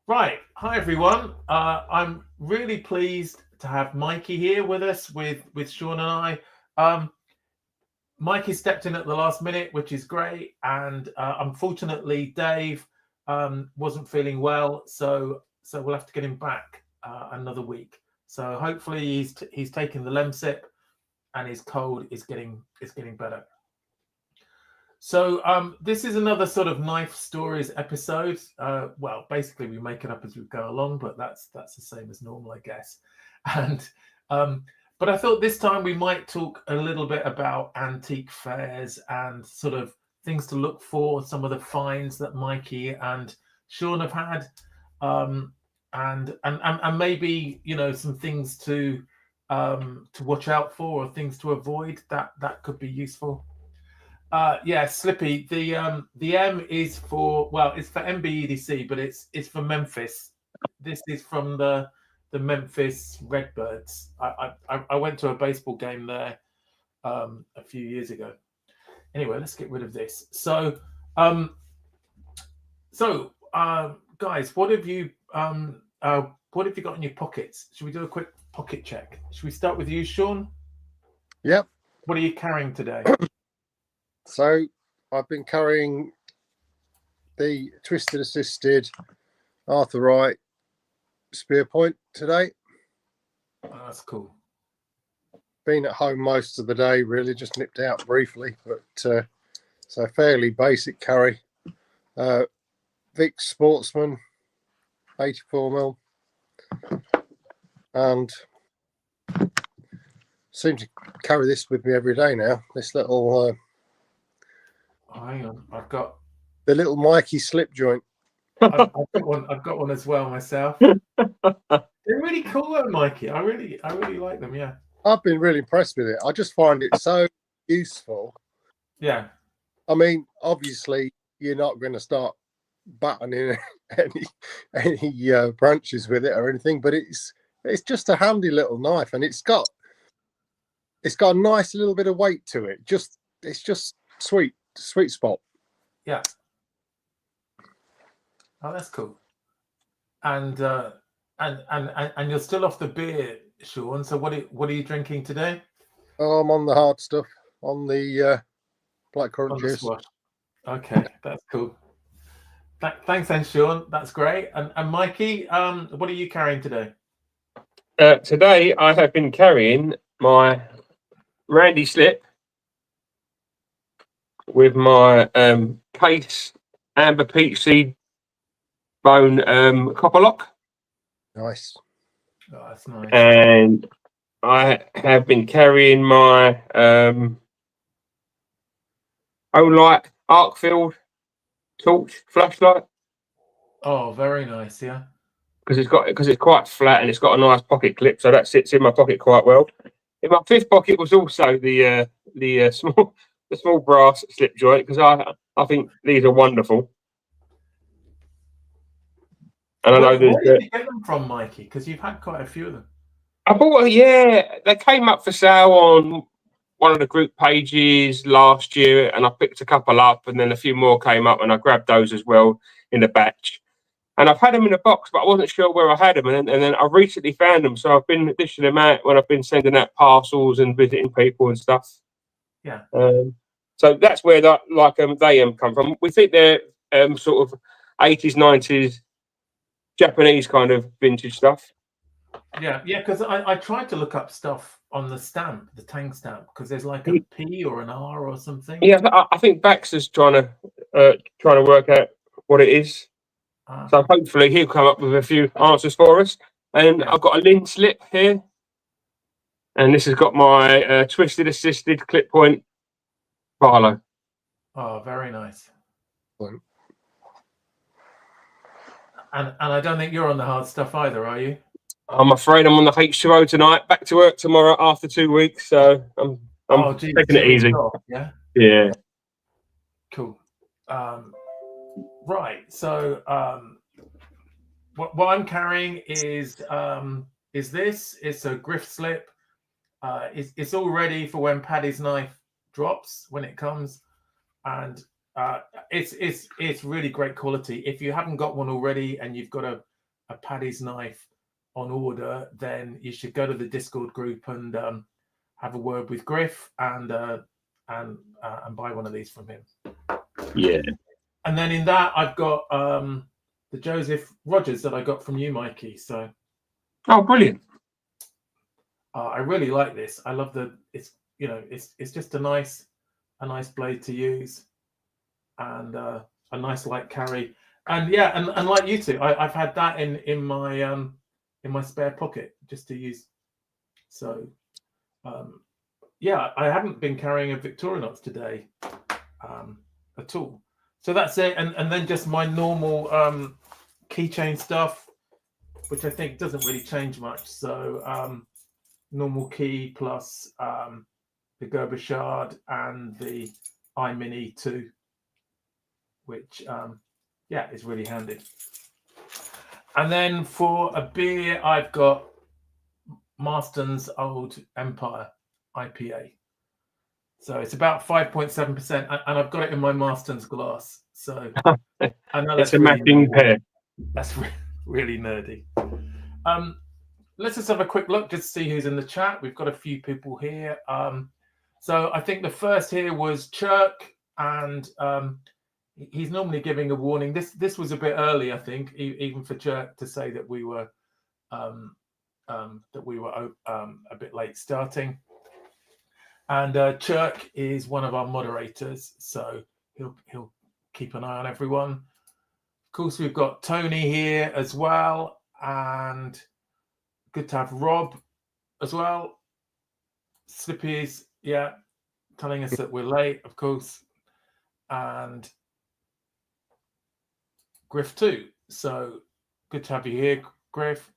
Right. Hi, everyone. I'm really pleased to have Mikey here with us, with Sean and I. Um, Mikey stepped in at the last minute, which is great, and unfortunately, Dave wasn't feeling well, so we'll have to get him back another week. So hopefully, he's taking the Lemsip, and his cold is getting better. So this is another sort of knife stories episode. Well, basically we make it up as we go along, but that's the same as normal, I guess. And um, but I thought this time we might talk a little bit about antique fairs and sort of things to look for, some of the finds that Mikey and Sean have had, um, and maybe some things to watch out for or things to avoid that could be useful. Yeah, Slippy. The M is for, well, it's for MBEDC, but it's for Memphis. This is from the Memphis Redbirds. I went to a baseball game there a few years ago. Anyway, let's get rid of this. Guys, what have you got in your pockets? Should we do a quick pocket check? Should we start with you, Sean? Yep. What are you carrying today? So I've been carrying the twisted assisted Arthur Wright spear point today. Oh, that's cool. Been at home most of the day, really, just nipped out briefly, but so fairly basic carry. Vic Sportsman, 84mm, and seem to carry this with me every day now. This little Hang on, I've got the little Mikey slip joint. I've got one. I've got one as well myself. They're really cool, though, Mikey. I really like them. Yeah. I've been really impressed with it. I just find it so useful. Yeah. I mean, obviously, you're not going to start buttoning any branches with it or anything, but it's just a handy little knife, and it's got a nice little bit of weight to it. It's just sweet spot. Yeah. Oh, that's cool. And you're still off the beer, Sean. So what are you drinking today? Oh, I'm on the hard stuff, on the blackcurrant On the juice. squash. Okay, that's cool. Thanks, then, Sean. That's great. And Mikey, what are you carrying today? Today I have been carrying my Randy slip with my case amber peach seed bone copper lock. Nice. Oh, that's nice. And I have been carrying my Olight Arcfield torch flashlight. Oh, very nice. Yeah. Because it's quite flat and it's got a nice pocket clip, so that sits in my pocket quite well. In my fifth pocket was also the small brass slip joint, because I think these are wonderful. And where did you get them from, Mikey? Because you've had quite a few of them. I bought, they came up for sale on one of the group pages last year, and I picked a couple up, and then a few more came up, and I grabbed those as well in the batch. And I've had them in a box, but I wasn't sure where I had them, and then I recently found them, so I've been dishing them out when I've been sending out parcels and visiting people and stuff. Yeah. So that's where they come from. We think they're sort of 80s, 90s Japanese kind of vintage stuff. Yeah, because I tried to look up stuff on the stamp, the Tang stamp, because there's like a P or an R or something. Yeah, I think Baxter's trying to work out what it is. So hopefully he'll come up with a few answers for us. And I've got a Lin slip here, and this has got my twisted assisted clip point Barlow. Oh, very nice. And I don't think you're on the hard stuff either, are you? I'm afraid I'm on the H2O tonight. Back to work tomorrow after 2 weeks, so I'm taking it easy. Off, yeah. Yeah. Cool. Right. So what I'm carrying is this. It's a Griff slip. It's all ready for when Paddy's knife drops, when it comes, and it's really great quality. If you haven't got one already and you've got a Paddy's knife on order, then you should go to the Discord group and have a word with Griff and buy one of these from him. Yeah. And then in that, I've got the Joseph Rogers that I got from you, Mikey. So, oh, brilliant! I really like this. I love it's just a nice blade to use, and a nice light carry. And yeah, and like you two, I've had that in my spare pocket just to use. So, yeah, I haven't been carrying a Victorinox today at all. So that's it, and then just my normal keychain stuff, which I think doesn't really change much. So normal key plus the Gerber shard and the iMini 2, which yeah, is really handy. And then for a beer, I've got Marston's Old Empire IPA. So it's about 5.7%, and I've got it in my Marston's glass. So I know It's that's a really matching nerdy. pair. That's really nerdy. Let's just have a quick look, just to see who's in the chat. We've got a few people here. So I think the first here was Chirk, and he's normally giving a warning. This was a bit early, I think, even for Chirk to say that we were a bit late starting. And Chirk is one of our moderators, so he'll keep an eye on everyone. Of course, we've got Tony here as well, and good to have Rob as well. Slippy's, yeah, telling us that we're late, of course, and Griff too. So good to have you here, Griff.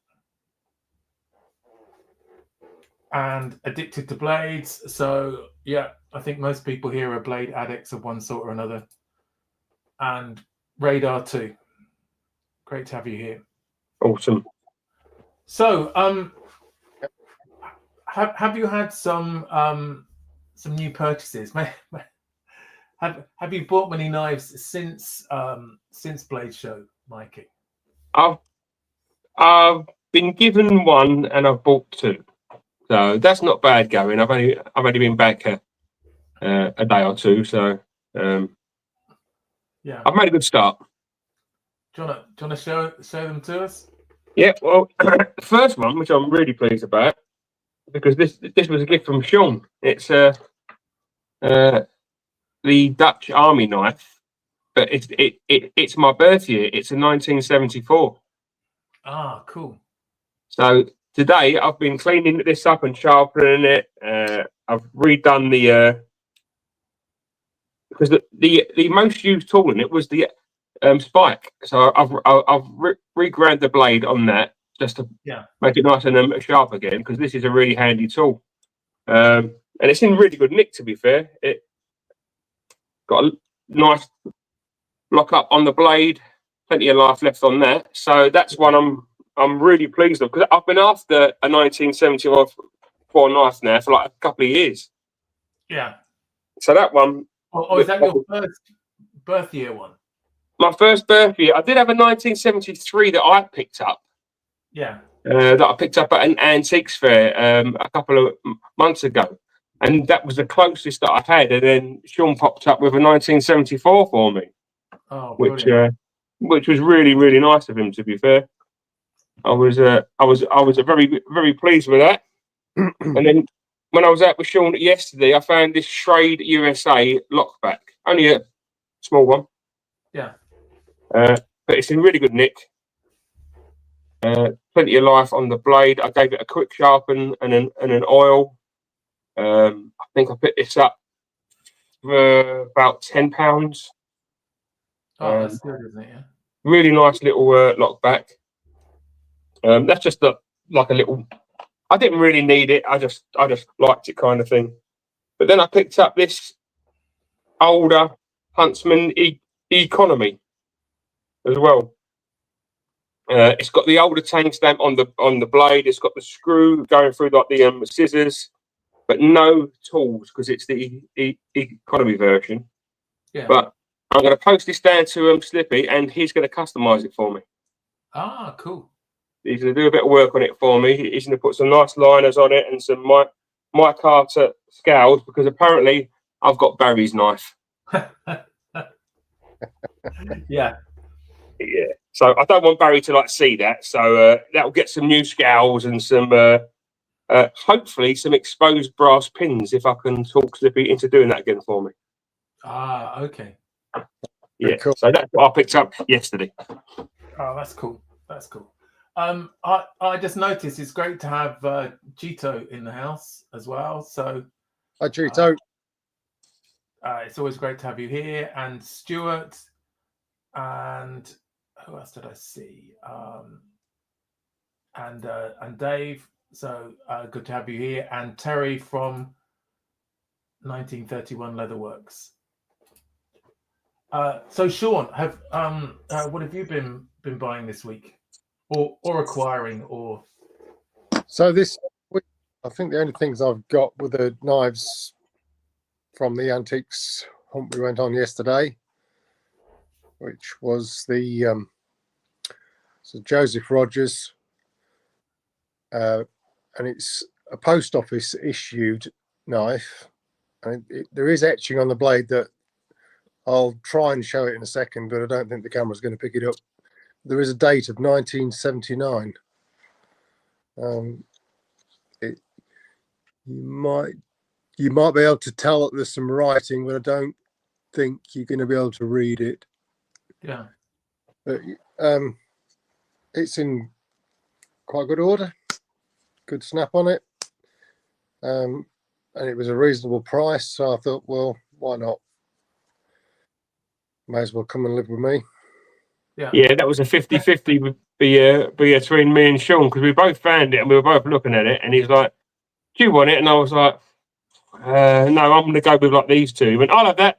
And Addicted to Blades. So yeah, I think most people here are blade addicts of one sort or another. And Radar too. Great to have you here. Awesome. So have you had some new purchases? Have you bought many knives since Blade Show, Mikey? I've been given one and I've bought two. So that's not bad going. I've only been back a day or two, so yeah, I've made a good start. Do you want to show them to us? Yeah, well, the first one, which I'm really pleased about, because this was a gift from Sean. It's the Dutch Army knife, but it's my birth year. It's a 1974. Ah, cool. So today I've been cleaning this up and sharpening it. I've redone because the most used tool in it was the spike. So I've reground the blade on that just to make it nice and sharp again, because this is a really handy tool. And it's in really good nick, to be fair. It got a nice lock up on the blade, plenty of life left on that. So that's one I'm really pleased with, because I've been after a 1974 knife now for like a couple of years. Yeah. So that one. Oh, is that your first birth year one? My first birth year. I did have a 1973 that I picked up. Yeah. That I picked up at an antiques fair a couple of months ago. And that was the closest that I've had. And then Sean popped up with a 1974 for me. Oh, which was really, really nice of him, to be fair. I was very, very pleased with that. And then when I was out with Sean yesterday, I found this Schrade USA lockback, only a small one. Yeah. But it's in really good nick. Plenty of life on the blade. I gave it a quick sharpen and an oil. I think I picked this up for about £10. Oh, that's good, isn't it? Yeah. Really nice little lockback. That's just like a little. I didn't really need it. I just liked it, kind of thing. But then I picked up this older Huntsman Economy as well. It's got the older tank stamp on the blade. It's got the screw going through like the scissors, but no tools, because it's the economy version. Yeah. But I'm going to post this down to Slippy, and he's going to customize it for me. Ah, cool. He's going to do a bit of work on it for me. He's going to put some nice liners on it and some Mike Carter scales, because apparently I've got Barry's knife. Yeah. Yeah. So I don't want Barry to like see that. So that'll get some new scales and some hopefully some exposed brass pins, if I can talk Slippy into doing that again for me. Ah, okay. Yeah. Cool. So that's what I picked up yesterday. Oh, that's cool. That's cool. I just noticed it's great to have Gito in the house as well. So Hi, Gito. it's always great to have you here, and Stuart, and who else did I see? And Dave. So good to have you here, and Terry from 1931 Leatherworks. So Sean, what have you been buying this week, or acquiring, or? So this week, I think the only things I've got were the knives from the antiques hunt we went on yesterday, which was the so Joseph Rogers, and it's a post office issued knife, and there is etching on the blade that I'll try and show it in a second, but I don't think the camera's going to pick it up. There is a date of 1979. You might be able to tell that there's some writing, but I don't think you're going to be able to read it. Yeah. But it's in quite good order, good snap on it, and it was a reasonable price. So I thought, well, why not? May as well come and live with me. Yeah, that was a 50-50 between me and Sean, because we both found it and we were both looking at it, and he's like, "Do you want it?" And I was like, "No, I'm going to go with like these two." He went, "I like that."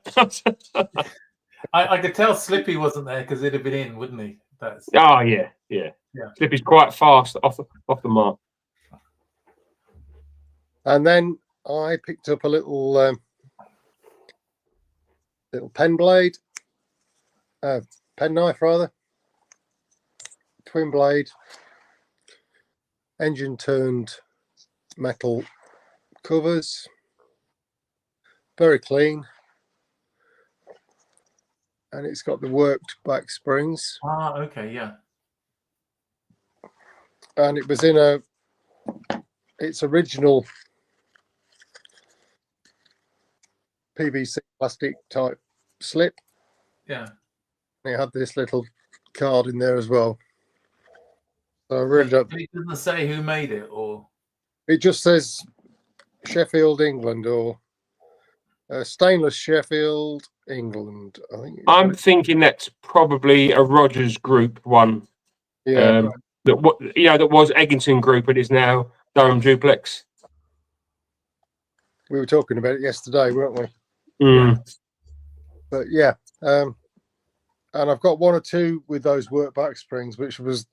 I could tell Slippy wasn't there because he'd have been in, wouldn't he? Oh yeah. Slippy's quite fast off the mark. And then I picked up a little pen blade, pen knife rather, twin blade, engine turned metal covers, very clean, and it's got the worked back springs. Ah, okay, yeah. And it was in its original PVC plastic type slip. Yeah. It had this little card in there as well. So I really don't. It doesn't say who made it, or It just says Sheffield, England, or stainless Sheffield, England. I think. I'm thinking that's probably a Rogers Group one. Yeah. Right. That was Eggington Group and is now Durham Duplex. We were talking about it yesterday, weren't we? Mm. Yeah. But yeah, and I've got one or two with those work back springs, which was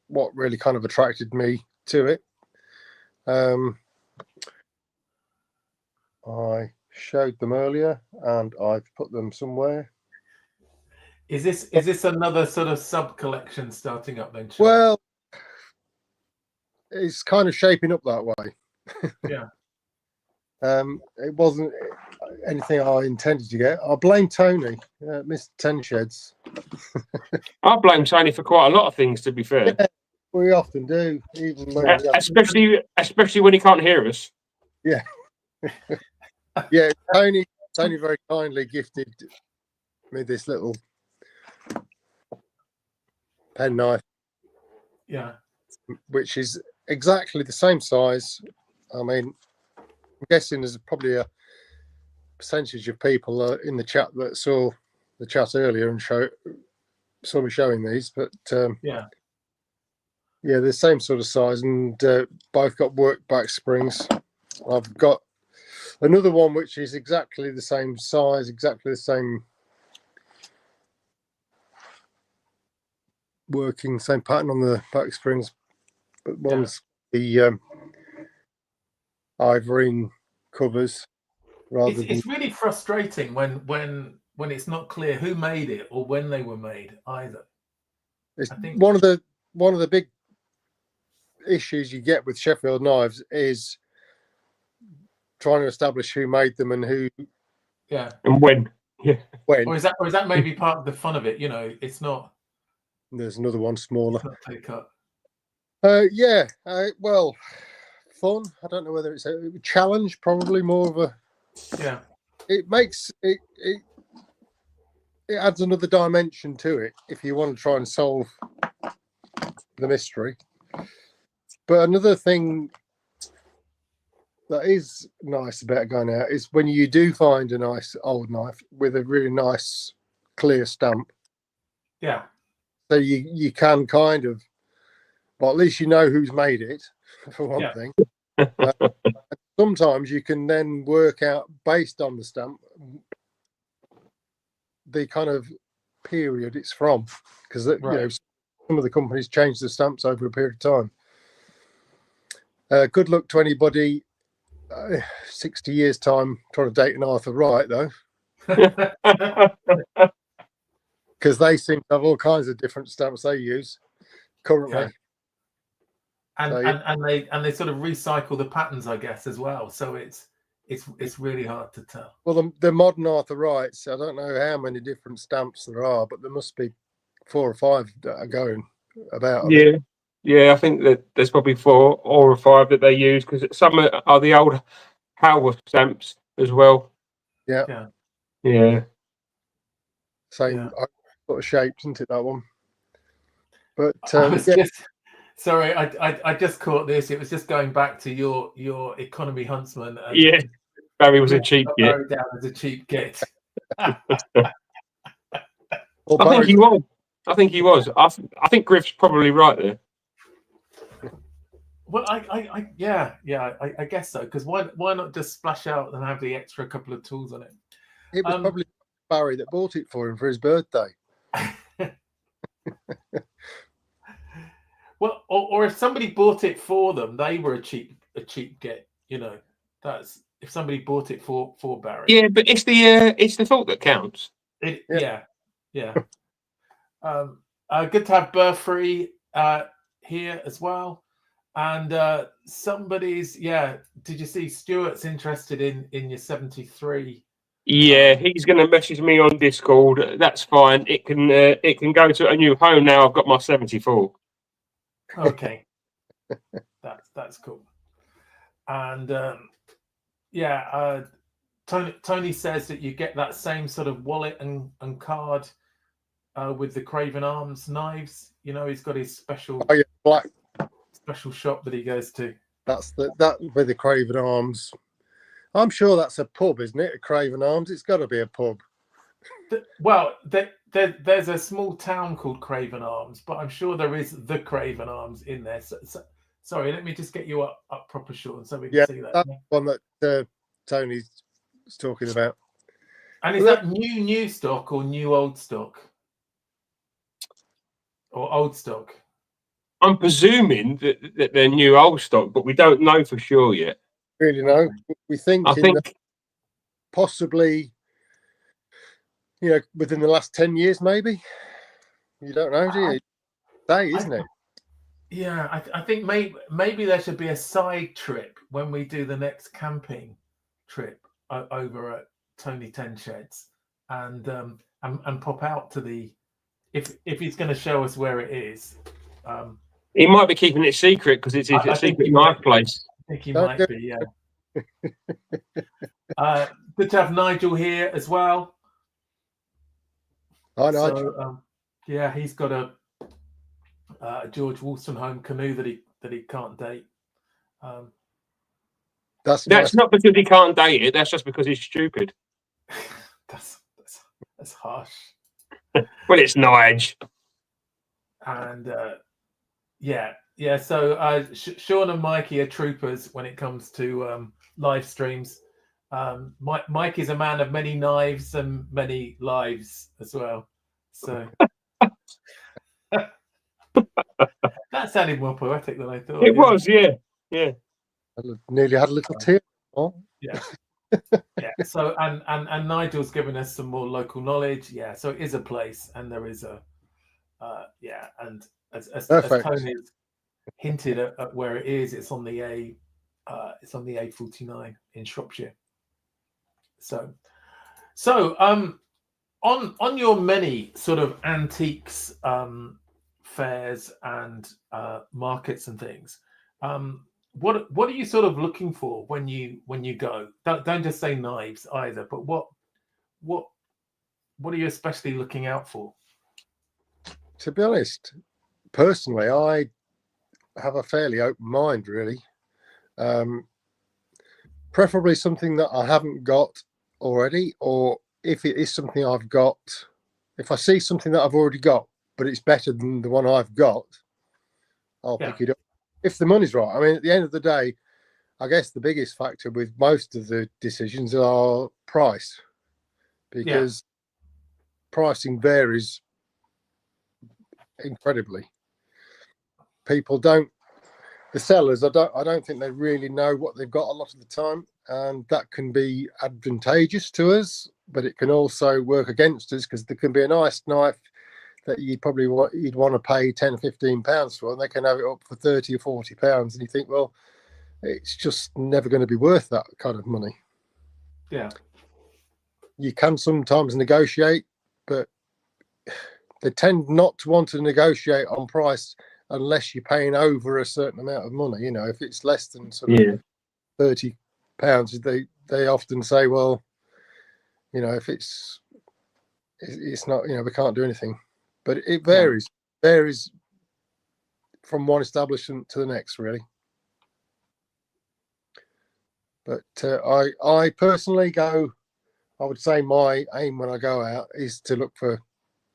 what really kind of attracted me to it. I showed them earlier, and I've put them somewhere. Is this another sort of sub collection starting up then? Sean? Well, it's kind of shaping up that way. Yeah. It wasn't anything I intended to get. I blame Tony, Mr. Ten Sheds. I blame Tony for quite a lot of things, to be fair. Yeah, we often do, even when especially when he can't hear us. Yeah. Yeah, Tony very kindly gifted me this little pen knife. Yeah. Which is exactly the same size. I mean, I'm guessing there's probably a percentage of people in the chat that saw the chat earlier and saw me showing these, but Yeah. yeah, they're the same sort of size, and both got work back springs. I've got another one which is exactly the same size, exactly the same working, same pattern on the back springs, but one's the ivorine covers. It's really frustrating when it's not clear who made it or when they were made either. It's I think one of the big issues you get with Sheffield knives is trying to establish who made them and who, Yeah. And when. Yeah. when. Or is that maybe part of the fun of it? You know, it's not. There's another one smaller. It's not take up. Yeah. Well, fun. I don't know whether it's a challenge. Probably more of a. Yeah. It makes it. It adds another dimension to it if you want to try and solve the mystery. But another thing that is nice about going out is when you do find a nice old knife with a really nice clear stamp. Yeah. So you can kind of, well, at least you know who's made it, for one thing. Sometimes you can then work out, based on the stamp, the kind of period it's from, because you know, some of the companies change the stamps over a period of time. Good luck to anybody 60 years time trying to date an Arthur Wright, though, because they seem to have all kinds of different stamps they use currently. Yeah. And they sort of recycle the patterns, I guess, as well. So it's really hard to tell. Well, the modern Arthur Wrights, I don't know how many different stamps there are, but there must be 4 or 5 that are going about. Yeah, I think that there's probably 4 or 5 that they use, because some are the old Haworth stamps as well. Yeah. Same sort of shapes, isn't it, that one? But sorry, I just caught this. It was just going back to your economy huntsman. And Barry was a cheap git. Barry down as a cheap git. I think he was. I think Griff's probably right there. Well, I guess so. Because why not just splash out and have the extra couple of tools on it? It was probably Barry that bought it for him for his birthday. Well, or if somebody bought it for them, they were a cheap get. You know, that's if somebody bought it for Barry. Yeah, but it's the thought that counts. Yeah. Good to have Burfree here as well. And somebody's did you see Stuart's interested in your 73? Yeah, he's going to message me on Discord. That's fine. It can go to a new home now. I've got my 74. Okay. that's cool. And Tony says that you get that same sort of wallet and card with the Craven Arms knives. You know, he's got his special special shop that he goes to. That's that with the Craven Arms. I'm sure that's a pub, isn't it? A Craven Arms. It's got to be a pub. Well, there's a small town called Craven Arms, but I'm sure there is the Craven Arms in there. So, sorry, let me just get you up proper, Sean, so we can see that. That's one that Tony's talking about. And is that new stock or new old stock? Or old stock? I'm presuming that they're new old stock, but we don't know for sure yet. Really know. We think possibly, you know, within the last 10 years, maybe. You don't know, do you? Isn't it? Yeah, I think maybe there should be a side trip when we do the next camping trip over at Tony Ten Sheds, and pop out to the if he's going to show us where it is. He might be keeping it secret because it's a secret knife place. I think he might be, yeah. Good to have Nigel here as well. Hi, Nigel. So, he's got a George Wolstenholme canoe that he can't date. That's nice. Not because he can't date it. That's just because he's stupid. that's harsh. Well, it's Nige. And so Sean and Mikey are troopers when it comes to live streams. Mike is a man of many knives and many lives as well. So that sounded more poetic than I thought. It was, yeah. I nearly had a little tear. Oh. Yeah. So and Nigel's given us some more local knowledge. Yeah. So it is a place, and there is a and as Tony hinted at where it is. It's on the A49 in Shropshire. So on your many sort of antiques fairs and markets and things, what are you sort of looking for when you go? Don't just say knives either, but what are you especially looking out for? To be honest, personally, I have a fairly open mind, really. Preferably something that I haven't got already, or if it is something I've got, if I see something that I've already got, but it's better than the one I've got, I'll pick it up. If the money's right. I mean, at the end of the day, I guess the biggest factor with most of the decisions are price, because pricing varies incredibly. People don't, the sellers, I don't think they really know what they've got a lot of the time, and that can be advantageous to us, but it can also work against us, because there can be a nice knife that you'd want to pay 10 or 15 pounds for, and they can have it up for 30 or 40 pounds, and you think, well, it's just never going to be worth that kind of money. Yeah, you can sometimes negotiate, but they tend not to want to negotiate on price unless you're paying over a certain amount of money. You know, if it's less than sort of £30, they often say, well, you know, if it's not, you know, we can't do anything. But it varies from one establishment to the next, really. But I personally go, I would say my aim when I go out is to look for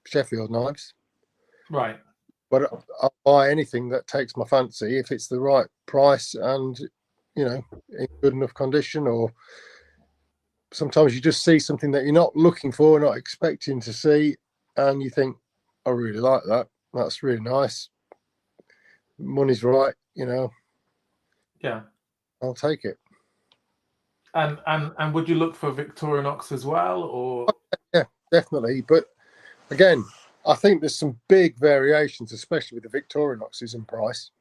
Sheffield knives. Right. But I'll buy anything that takes my fancy if it's the right price and, you know, in good enough condition. Or sometimes you just see something that you're not looking for, not expecting to see, and you think, I really like that. That's really nice. Money's right, you know. Yeah. I'll take it. And would you look for Victorinox as well, or? Yeah, definitely. But again, I think there's some big variations, especially with the Victorinoxes in price.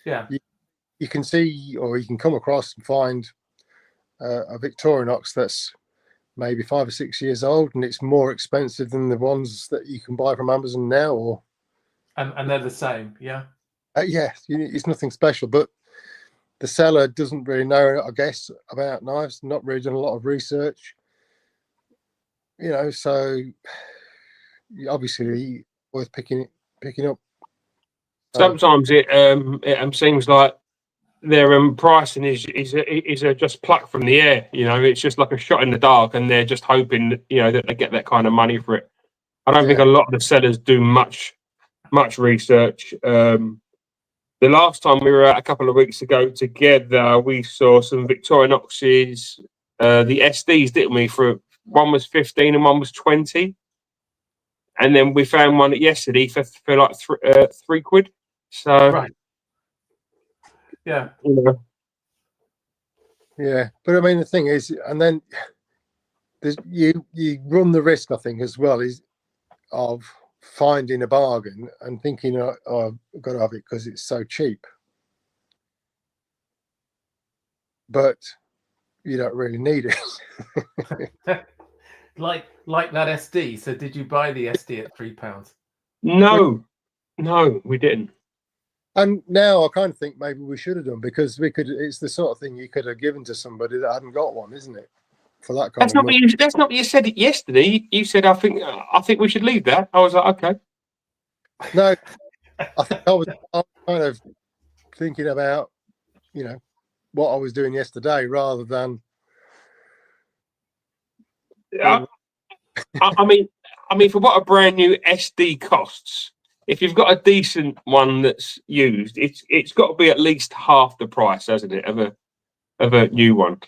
Yeah. You can see, or you can come across and find a Victorinox that's maybe 5 or 6 years old, and it's more expensive than the ones that you can buy from Amazon now. Or and they're the same, yeah. Yeah, it's nothing special, but the seller doesn't really know, I guess, about knives. Not really done a lot of research, you know. So obviously, worth picking up. Sometimes it seems like their pricing is just plucked from the air. You know, it's just like a shot in the dark, and they're just hoping, you know, that they get that kind of money for it. I don't think a lot of the sellers do much research. The last time we were out a couple of weeks ago together, we saw some Victorinoxes, the SDs, didn't we? For one was 15 and one was 20, and then we found one yesterday for like £3. So right, yeah, yeah. But I mean, the thing is, and then you run the risk, I think, as well, is of finding a bargain and thinking, oh, I've got to have it because it's so cheap. But you don't really need it. like that SD. So did you buy the SD at £3? No, we didn't. And now I kind of think maybe we should have done, because we could. It's the sort of thing you could have given to somebody that hadn't got one, isn't it? For that kind That's not what you. That's not what you said yesterday. You said, I think we should leave that. I was like, okay. No, I think I was kind of thinking about, you know, what I was doing yesterday rather than. I mean, for what a brand new SD costs, if you've got a decent one that's used, it's got to be at least half the price, hasn't it, of a new one?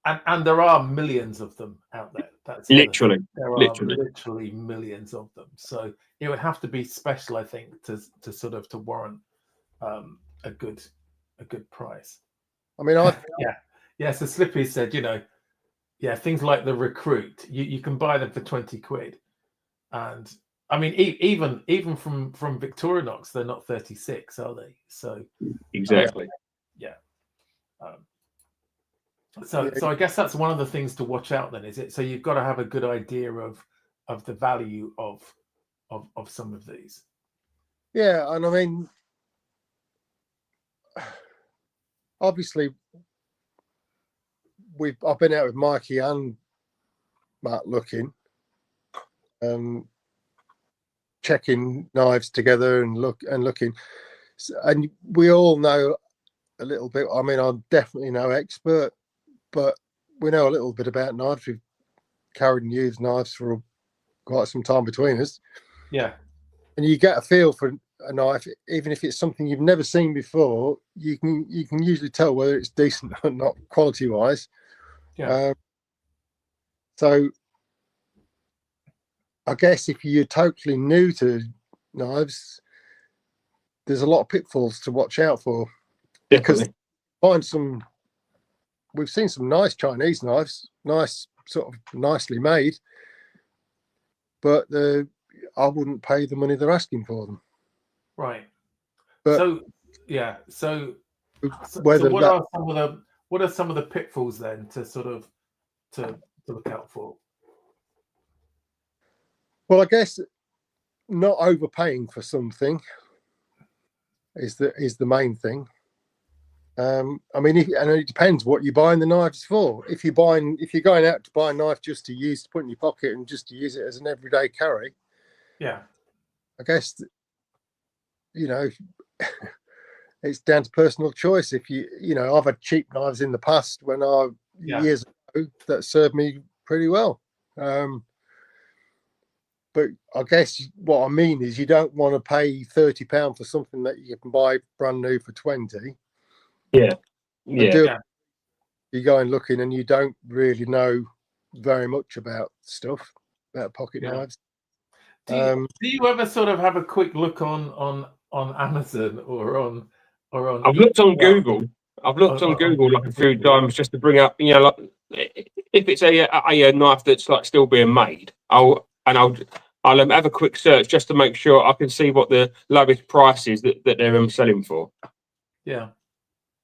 And there are millions of them out there. That's literally literally millions of them. So it would have to be special, I think, to sort of to warrant a good price. I mean, yeah. So Slippy said, you know, yeah, things like the Recruit, you can buy them for £20, and I mean, even from Victorinox, they're not 36, are they? So exactly. yeah. So I guess that's one of the things to watch out. Then is it? So you've got to have a good idea of the value of some of these. Yeah, and I mean, obviously, I've been out with Mikey and Matt looking, checking knives together and looking, and we all know a little bit. I mean, I'm definitely no expert, but we know a little bit about knives. We've carried and used knives for quite some time between us. Yeah, and you get a feel for a knife, even if it's something you've never seen before. You can usually tell whether it's decent or not, quality wise. Yeah. So I guess if you're totally new to knives, there's a lot of pitfalls to watch out for. Definitely. Because we've seen some nice Chinese knives, nice, sort of nicely made, but I wouldn't pay the money they're asking for them. Right. But so yeah. So whether what are some of the pitfalls then to sort of to look out for? Well, I guess not overpaying for something is the main thing. I mean, and it depends what you're buying the knives for. If you're going out to buy a knife just to use to put in your pocket and just to use it as an everyday carry, yeah, I guess it's down to personal choice. If I've had cheap knives in the past years ago that served me pretty well. But I guess what I mean is you don't want to pay £30 for something that you can buy brand new for 20. Yeah. You're going looking and you don't really know very much about stuff, about pocket knives. Do you ever sort of have a quick look on Amazon or on? I've looked on Google. I've looked on Google like a few times just to bring up, like if it's a knife that's like still being made, I'll have a quick search just to make sure I can see what the lowest price is that they're selling for. Yeah.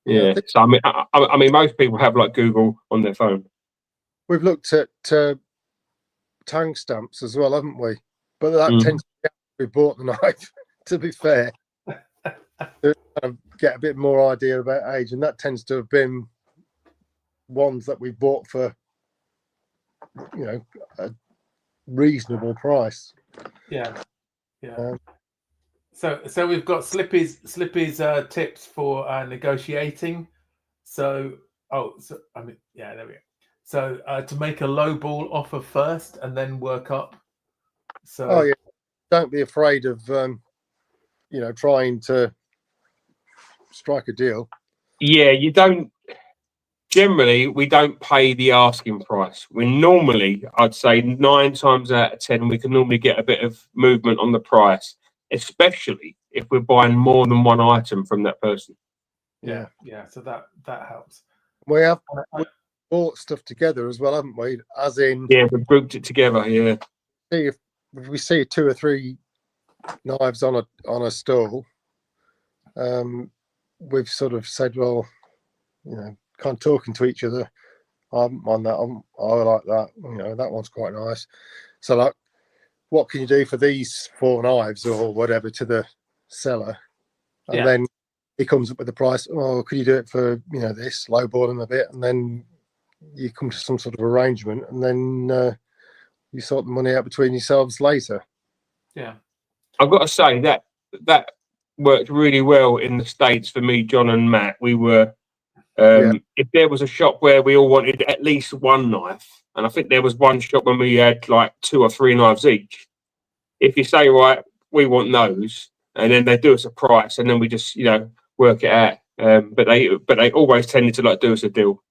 Yeah. So I mean, most people have like Google on their phone. We've looked at tang stamps as well, haven't we? But that tends to be after we bought the knife. To be fair, to kind of get a bit more idea about age, and that tends to have been ones that we bought for a reasonable price. Yeah. So we've got Slippy's tips for negotiating. So I mean, yeah, there we go. So to make a low ball offer first and then work up. So don't be afraid of trying to strike a deal. Yeah, you don't. Generally, we don't pay the asking price. I'd say 9 times out of 10, we can normally get a bit of movement on the price, especially if we're buying more than one item from that person. Yeah. So that helps. We bought stuff together as well, haven't we? As in, we've grouped it together. Yeah. See if we see 2 or 3 knives on a stall, we've sort of said, well, kind of talking to each other. I'm on that. I like that. That one's quite nice. So, like, what can you do for these 4 knives or whatever to the seller? And then he comes up with the price. Oh, could you do it for this? Lowball him a bit, and then you come to some sort of arrangement, and then you sort the money out between yourselves later. Yeah, I've got to say that worked really well in the States for me, John and Matt. We were. If there was a shop where we all wanted at least one knife, and I think there was one shop when we had like 2 or 3 knives each. If you say, right, we want those, and then they do us a price, and then we just work it out. But they always tended to like do us a deal.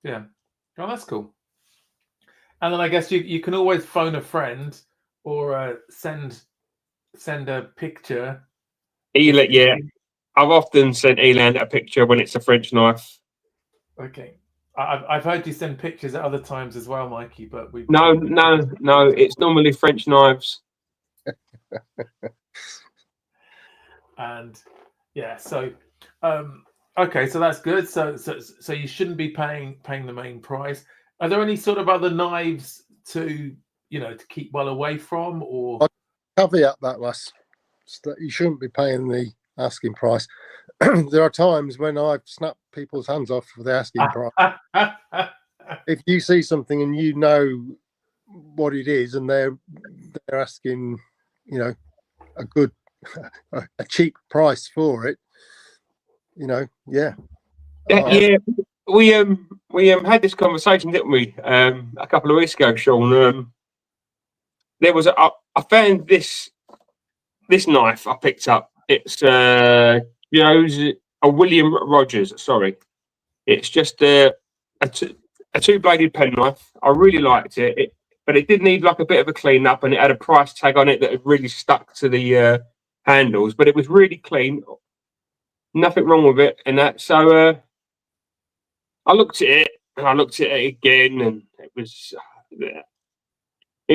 Yeah, oh, that's cool. And then I guess you can always phone a friend or send a picture. I've often sent Eland a picture when it's a French knife. Okay, I've heard you send pictures at other times as well, Mikey. But No. It's normally French knives. And yeah, so okay, so that's good. So you shouldn't be paying the main price. Are there any sort of other knives to to keep well away from, or caveat that last that you shouldn't be paying the asking price? There are times when I've snapped people's hands off for the asking price. If you see something and you know what it is, and they're asking, a good, a cheap price for it, yeah. Yeah, we had this conversation, didn't we? A couple of weeks ago, Sean. There was I found this knife I picked up. It's William Rogers. Sorry, it's just a two-bladed penknife. I really liked it, but it did need like a bit of a clean up, and it had a price tag on it that had really stuck to the handles. But it was really clean, nothing wrong with it, and that. So I looked at it, and I looked at it again, and it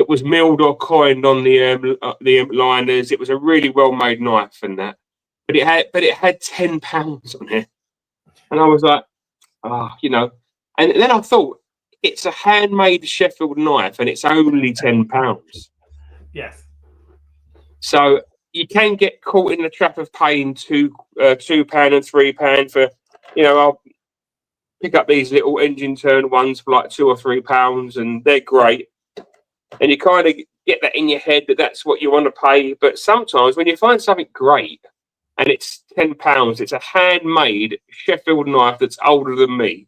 was milled or coined on the liners. It was a really well-made knife, and that. But it had £10 on it, and I was like, And then I thought, it's a handmade Sheffield knife, and it's only £10. Yes. So you can get caught in the trap of paying £2 and £3 for, I'll pick up these little engine turn ones for like £2 or £3, and they're great. And you kind of get that in your head that that's what you want to pay. But sometimes when you find something great and it's £10, it's a handmade Sheffield knife that's older than me.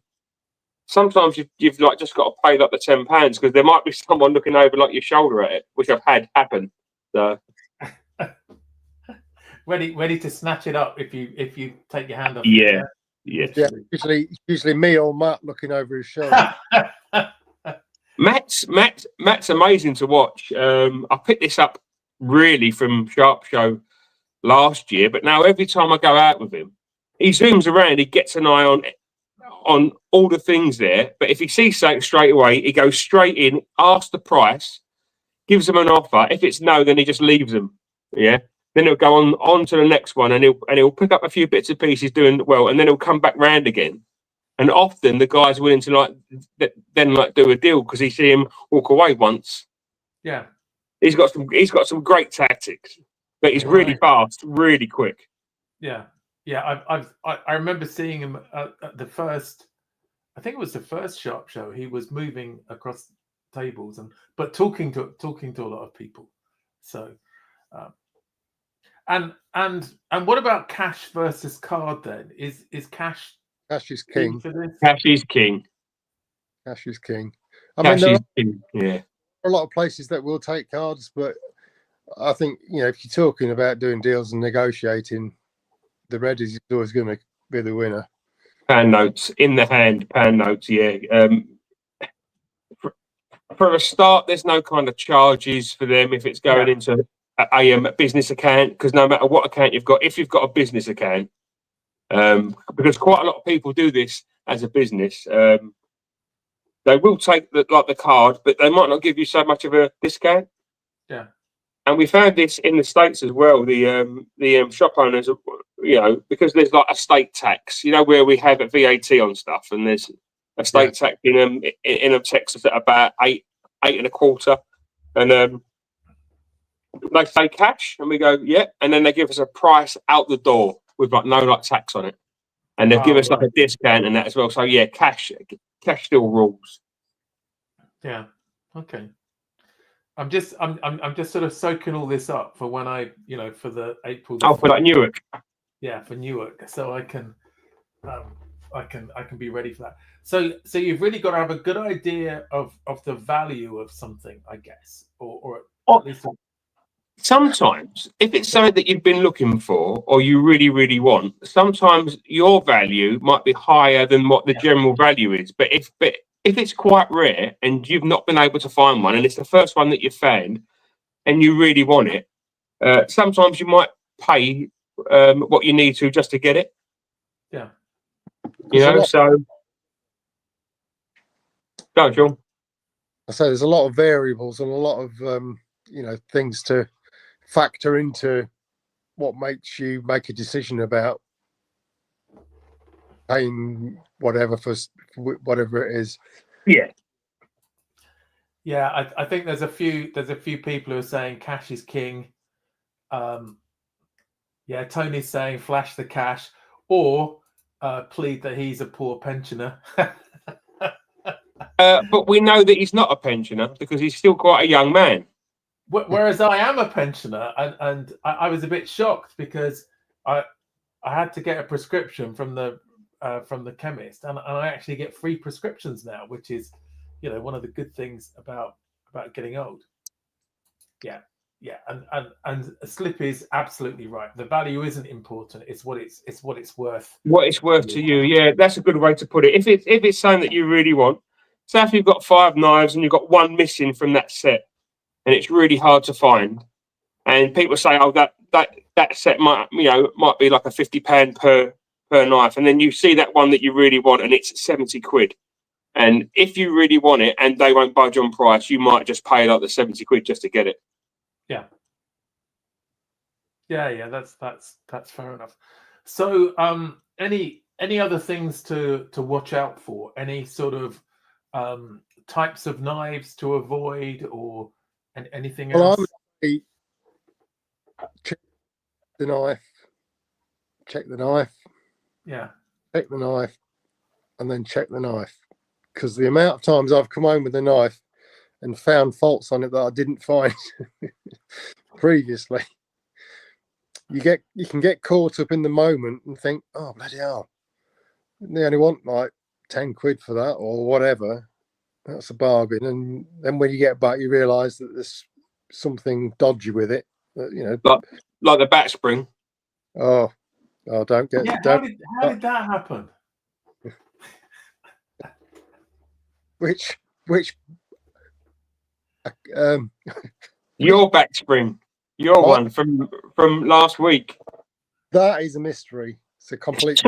Sometimes you've like just got to pay like the £10 because there might be someone looking over like your shoulder at it, which I've had happen. So ready to snatch it up if you take your hand off. Yeah. Usually me or Matt looking over his shoulder. Matt's amazing to watch. I picked this up really from Sharp Show last year, but now every time I go out with him, he zooms around, he gets an eye on all the things there. But if he sees something straight away, he goes straight in, asks the price, gives them an offer. If it's no, then he just leaves them. Yeah. Then he'll go on to the next one, and he'll pick up a few bits and pieces doing well, and then he'll come back round again. And often the guy's willing to do a deal because he see him walk away once. Yeah, he's got some great tactics, but he's really fast, really quick. Yeah. I remember seeing him at the first. I think it was the first Sharp Show. He was moving across tables but talking to a lot of people. So, and what about cash versus card then? Is cash? Cash is king. Cash is king. Cash is king. Cash is king. Yeah. A lot of places that will take cards, but I think if you're talking about doing deals and negotiating, the red is always going to be the winner. Pound notes in the hand. Pound notes. Yeah. For a start, there's no kind of charges for them if it's going into a business account, because no matter what account you've got, if you've got a business account. Because quite a lot of people do this as a business. They will take the card, but they might not give you so much of a discount. Yeah. And we found this in the States as well. The shop owners, because there's like a state tax, where we have a VAT on stuff, and there's a state tax in Texas at about 8.25, and they say cash, and we go and then they give us a price out the door with no tax on it, and they'll give us a discount and that as well. So cash still rules. Yeah. Okay. I'm just sort of soaking all this up for when I for the April. For Newark. Yeah, for Newark, so I can be ready for that. So you've really got to have a good idea of the value of something, I guess, or at least. Sometimes, if it's something that you've been looking for or you really, really want, sometimes your value might be higher than what the general value is. But if it's quite rare and you've not been able to find one, and it's the first one that you've found, and you really want it, sometimes you might pay what you need to just to get it. Yeah. So go, Sean. I say there's a lot of variables and a lot of things to factor into what makes you make a decision about paying whatever for whatever it is. Yeah. Yeah, I think there's a few people who are saying cash is king. Yeah, Tony's saying flash the cash or plead that he's a poor pensioner. But we know that he's not a pensioner because he's still quite a young man. Whereas I am a pensioner, and I was a bit shocked because I had to get a prescription from the chemist, and I actually get free prescriptions now, which is, one of the good things about getting old. Yeah, and Slip is absolutely right. The value isn't important; it's what it's worth. What it's worth to you, yeah, that's a good way to put it. If it's something that you really want, say if you've got 5 knives and you've got one missing from that set, and it's really hard to find, and people say, "Oh, that set might be like a £50 per knife," and then you see that one that you really want, and it's 70 quid. And if you really want it, and they won't budge on price, you might just pay like the 70 quid just to get it. Yeah. That's fair enough. So, any other things to watch out for? Any sort of types of knives to avoid, or anything else? Well, I would say check the knife. Yeah. Check the knife, and then check the knife. Because the amount of times I've come home with a knife and found faults on it that I didn't find previously. You can get caught up in the moment and think, oh, bloody hell, they only want like 10 quid for that or whatever. That's a bargain. And then when you get back, you realise that there's something dodgy with it. Like the bat spring. Oh, don't get. Yeah, don't, how did that happen? Which your back spring, one from last week. That is a mystery. It's a complete.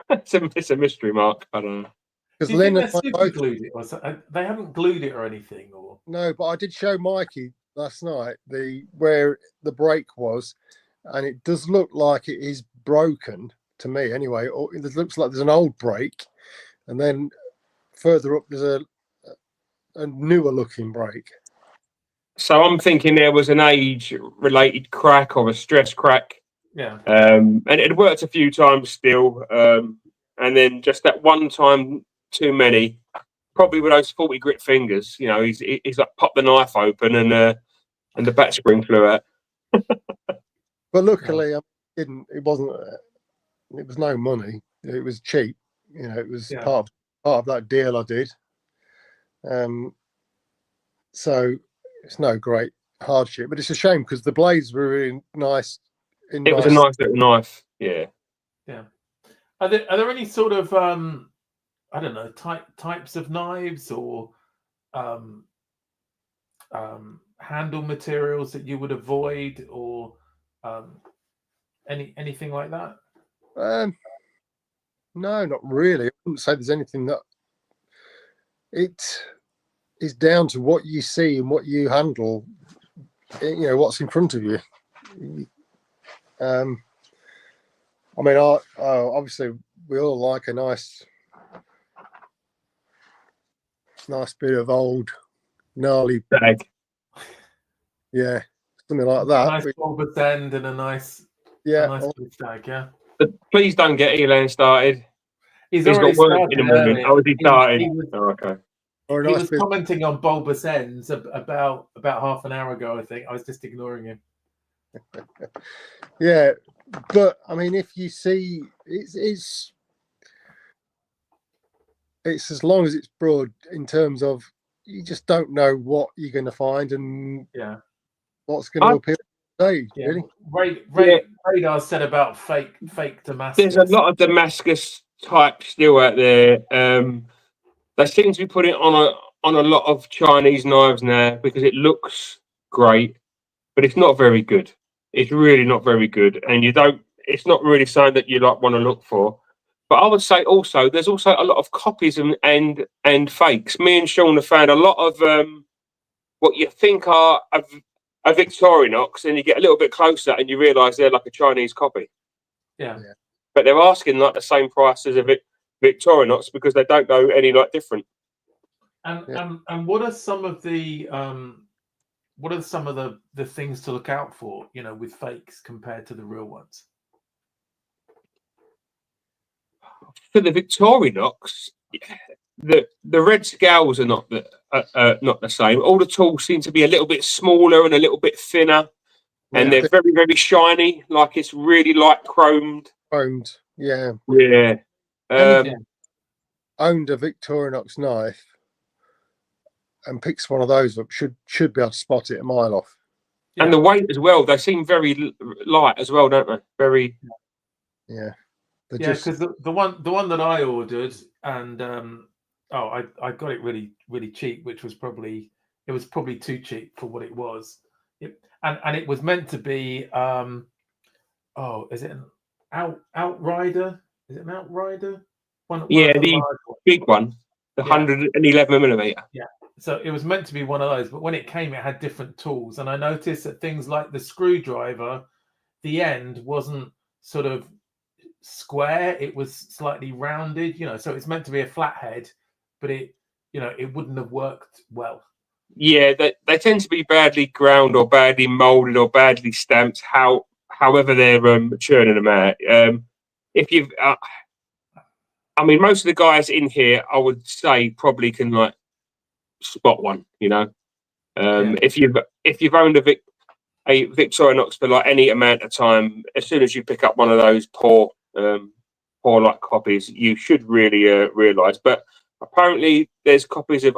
It's a mystery, Mark. I don't know. Because Do you Lynn think and they I both glued it, or they haven't glued it or anything, or no, but I did show Mikey last night where the break was, and it does look like it is broken to me anyway. Or it looks like there's an old break, and then further up there's a newer looking break. So I'm thinking there was an age-related crack or a stress crack. yeah. And it had worked a few times still, and then just that one time too many. Probably with those 40 grit fingers, he's like popped the knife open and the bat spring flew out. But luckily, I didn't. It wasn't. It was no money. It was cheap. It was part of that deal I did. So it's no great hardship, but it's a shame because the blades were really nice. It was a nice little knife. Yeah. Yeah. Are there any sort of I don't know, types of knives or handle materials that you would avoid, or anything like that? No, not really. I wouldn't say there's anything that it is down to what you see and what you handle. What's in front of you. I mean, obviously we all like a nice bit of old gnarly Bag. Yeah, something like that. A nice bulbous end and a nice big stag, yeah. But please don't get Elan started. He's got already work started in the morning. early. Oh, he started. Okay. He was commenting on bulbous ends about half an hour ago, I think. I was just ignoring him. Yeah, but I mean, if you see, it's as long as it's broad in terms of you just don't know what you're going to find and what's going to appeal today. Yeah. Really, Radar said about fake Damascus. There's a lot of Damascus type still out there. They seem to be putting it on a lot of Chinese knives now because it looks great, but it's not very good. It's really not very good, and it's not really something that you want to look for. But I would say also there's also a lot of copies and fakes. Me and Sean have found a lot of what you think are a Victorinox, and you get a little bit closer, and you realise they're like a Chinese copy. Yeah. But they're asking like the same price as a Victorinox because they don't go any like different. And what are some of the things to look out for, you know, with fakes compared to the real ones? For the Victorinox, the red scales are not the same. All the tools seem to be a little bit smaller and a little bit thinner, and they're very, very shiny, like it's really light chromed. Yeah. Owned a Victorinox knife and picks one of those up should be able to spot it a mile off. And the weight as well, they seem very light as well, don't they? Very. Yeah. Because the one that I ordered, and I got it really, really cheap, which was probably too cheap for what it was. And it was meant to be is it an Outrider? Is it an Outrider? The big one, the 111 millimeter. Yeah. So it was meant to be one of those, but when it came, it had different tools, and I noticed that things like the screwdriver, the end wasn't sort of square; it was slightly rounded. You know, so it's meant to be a flathead, but it wouldn't have worked well. Yeah, they tend to be badly ground or badly molded or badly stamped. However they're churning them out. If you've, most of the guys in here, I would say probably can like spot one. You know, if you've owned a Victorinox for like any amount of time, as soon as you pick up one of those poor like copies, you should really realise. But apparently, there's copies of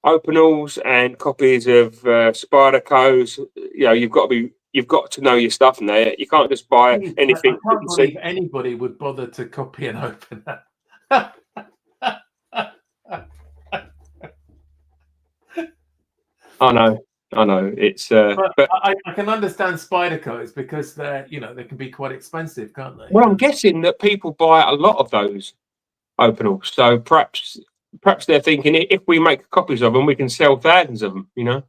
Opinels and copies of Spyderco's. You know, you've got to know your stuff in there. You can't just buy anything. I can't believe anybody would bother to copy and open that. I know. It's but I can understand Spyderco's because they can be quite expensive, can't they? Well, I'm guessing that people buy a lot of those Opinels, so perhaps they're thinking if we make copies of them, we can sell thousands of them. You know,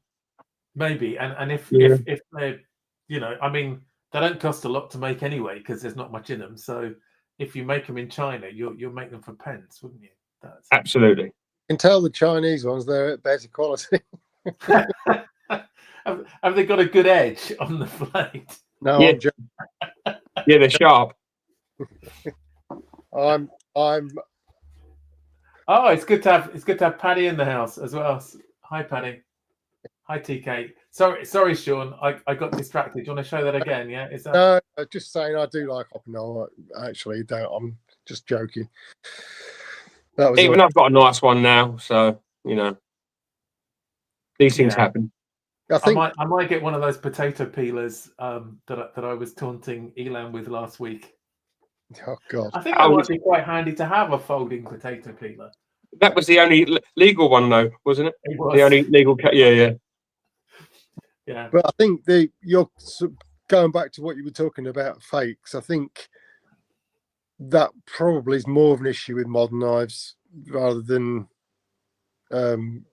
maybe. And if they, they don't cost a lot to make anyway because there's not much in them. So if you make them in China, you'll make them for pence, wouldn't you? Absolutely. You can tell the Chinese ones they're better quality. Have they got a good edge on the blade? No, yeah. Yeah, they're sharp. I'm. Oh, it's good to have Paddy in the house as well. Hi, Paddy. Hi, TK. Sorry, Sean. I got distracted. Do you want to show that again? Yeah. Is that? No, just saying. I do like Opinel. Actually, don't. I'm just joking. I've got a nice one now, so these things happen. I might get one of those potato peelers that I was taunting Elan with last week. Oh God! I think it would be quite handy to have a folding potato peeler. That was the only legal one, though, wasn't it? It was. The only legal. Yeah. But I think you're going back to what you were talking about, fakes. I think that probably is more of an issue with modern knives rather than the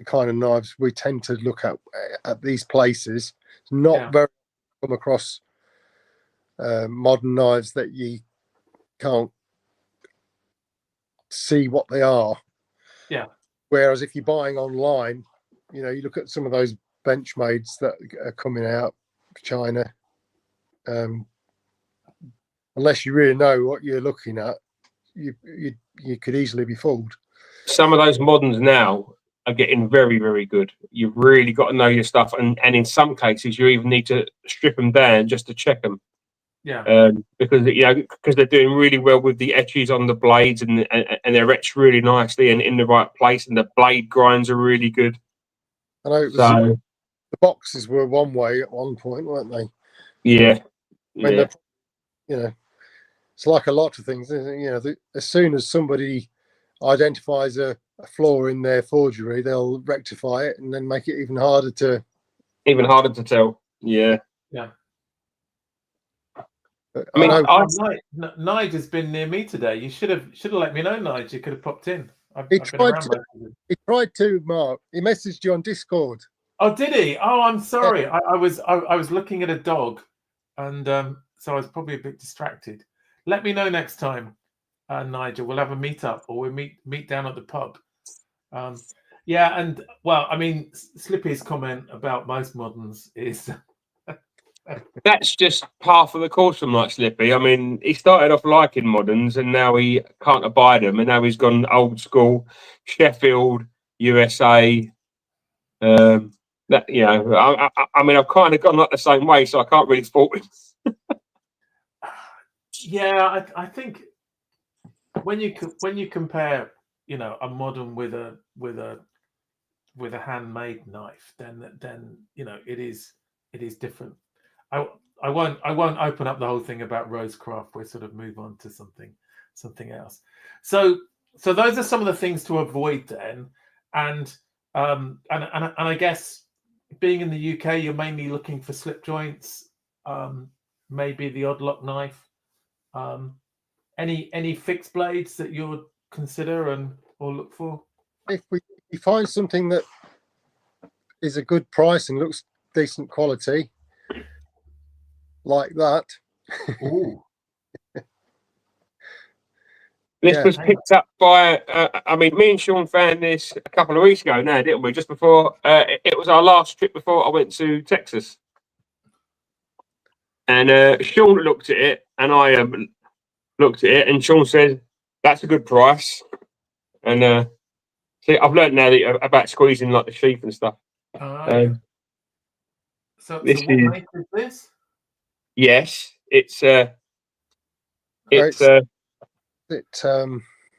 kind of knives we tend to look at these places. It's not very come across modern knives that you can't see what they are. Yeah. Whereas if you're buying online, you look at some of those Benchmades that are coming out of China. Unless you really know what you're looking at, you could easily be fooled. Some of those moderns now are getting very, very good. You've really got to know your stuff, and in some cases, you even need to strip them down just to check them. Yeah. Because they're doing really well with the etches on the blades, and they're etched really nicely and in the right place, and the blade grinds are really good. I know. The boxes were one way at one point, weren't they? Yeah. It's like a lot of things. As soon as somebody identifies a flaw in their forgery, they'll rectify it and then make it even harder to tell. Yeah. Nige has been near me today. You should have let me know, Nige. You could have popped in. He tried to, Mark. He messaged you on Discord. Oh, did he? Oh, I'm sorry. I was looking at a dog, and so I was probably a bit distracted. Let me know next time, Nigel. We'll have a meet up, or we'll meet down at the pub. Yeah, and well, I mean, Slippy's comment about most moderns is That's just half of the course from like Slippy. I mean, he started off liking moderns, and now he can't abide them, and now he's gone old school, Sheffield, USA. That I mean, I've kind of gone like the same way, so I can't really fault him. Yeah, I think when you compare, a modern with a handmade knife, then it is different. I won't open up the whole thing about Rosecraft. We'll sort of move on to something else. So those are some of the things to avoid then, and I guess being in the UK, you're mainly looking for slip joints, maybe the odd lock knife. Any fixed blades that you would consider or look for? If we find something that is a good price and looks decent quality, like that. Ooh. This was picked up by, I mean, me and Sean found this a couple of weeks ago now, didn't we? Just before, it was our last trip before I went to Texas. And Sean looked at it, and I looked at it, and Sean said, that's a good price. And see, I've learned now about squeezing like the sheath and stuff. Yeah. So what make is this? Yes, it's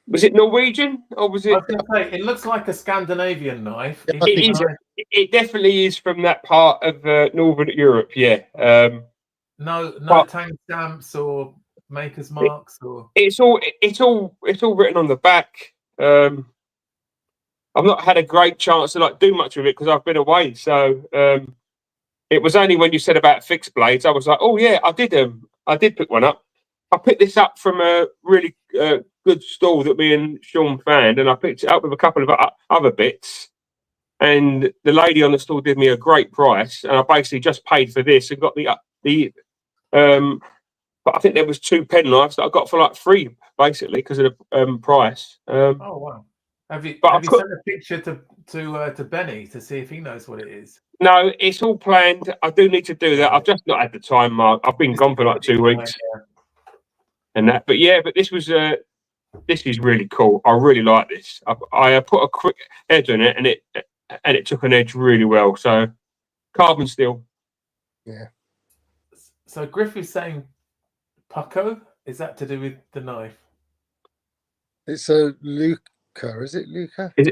was it Norwegian or was it? I was going to say, it looks like a Scandinavian knife. It definitely is from that part of Northern Europe. Yeah. No timestamps or maker's marks or. It's all written on the back. I've not had a great chance to do much with it because I've been away. So it was only when you said about fixed blades, I was like, oh yeah, I did pick one up. I picked this up from a really good stall that me and Sean found, and I picked it up with a couple of other bits. And the lady on the stall did me a great price, and I basically just paid for this and got the but I think there was 2 pen knives that I got for like free, basically, because of the price. Oh wow! Have you sent a picture to Benny to see if he knows what it is? No, it's all planned. I do need to do that. I've just not had the time, Mark. I've been gone for like 2 weeks. And that, but this was this is really cool. I really like this. I put a quick edge on it, and it took an edge really well. So carbon steel. Yeah. So Griff is saying Pucko. Is that to do with the knife? It's a Luca. Is it Luca? Is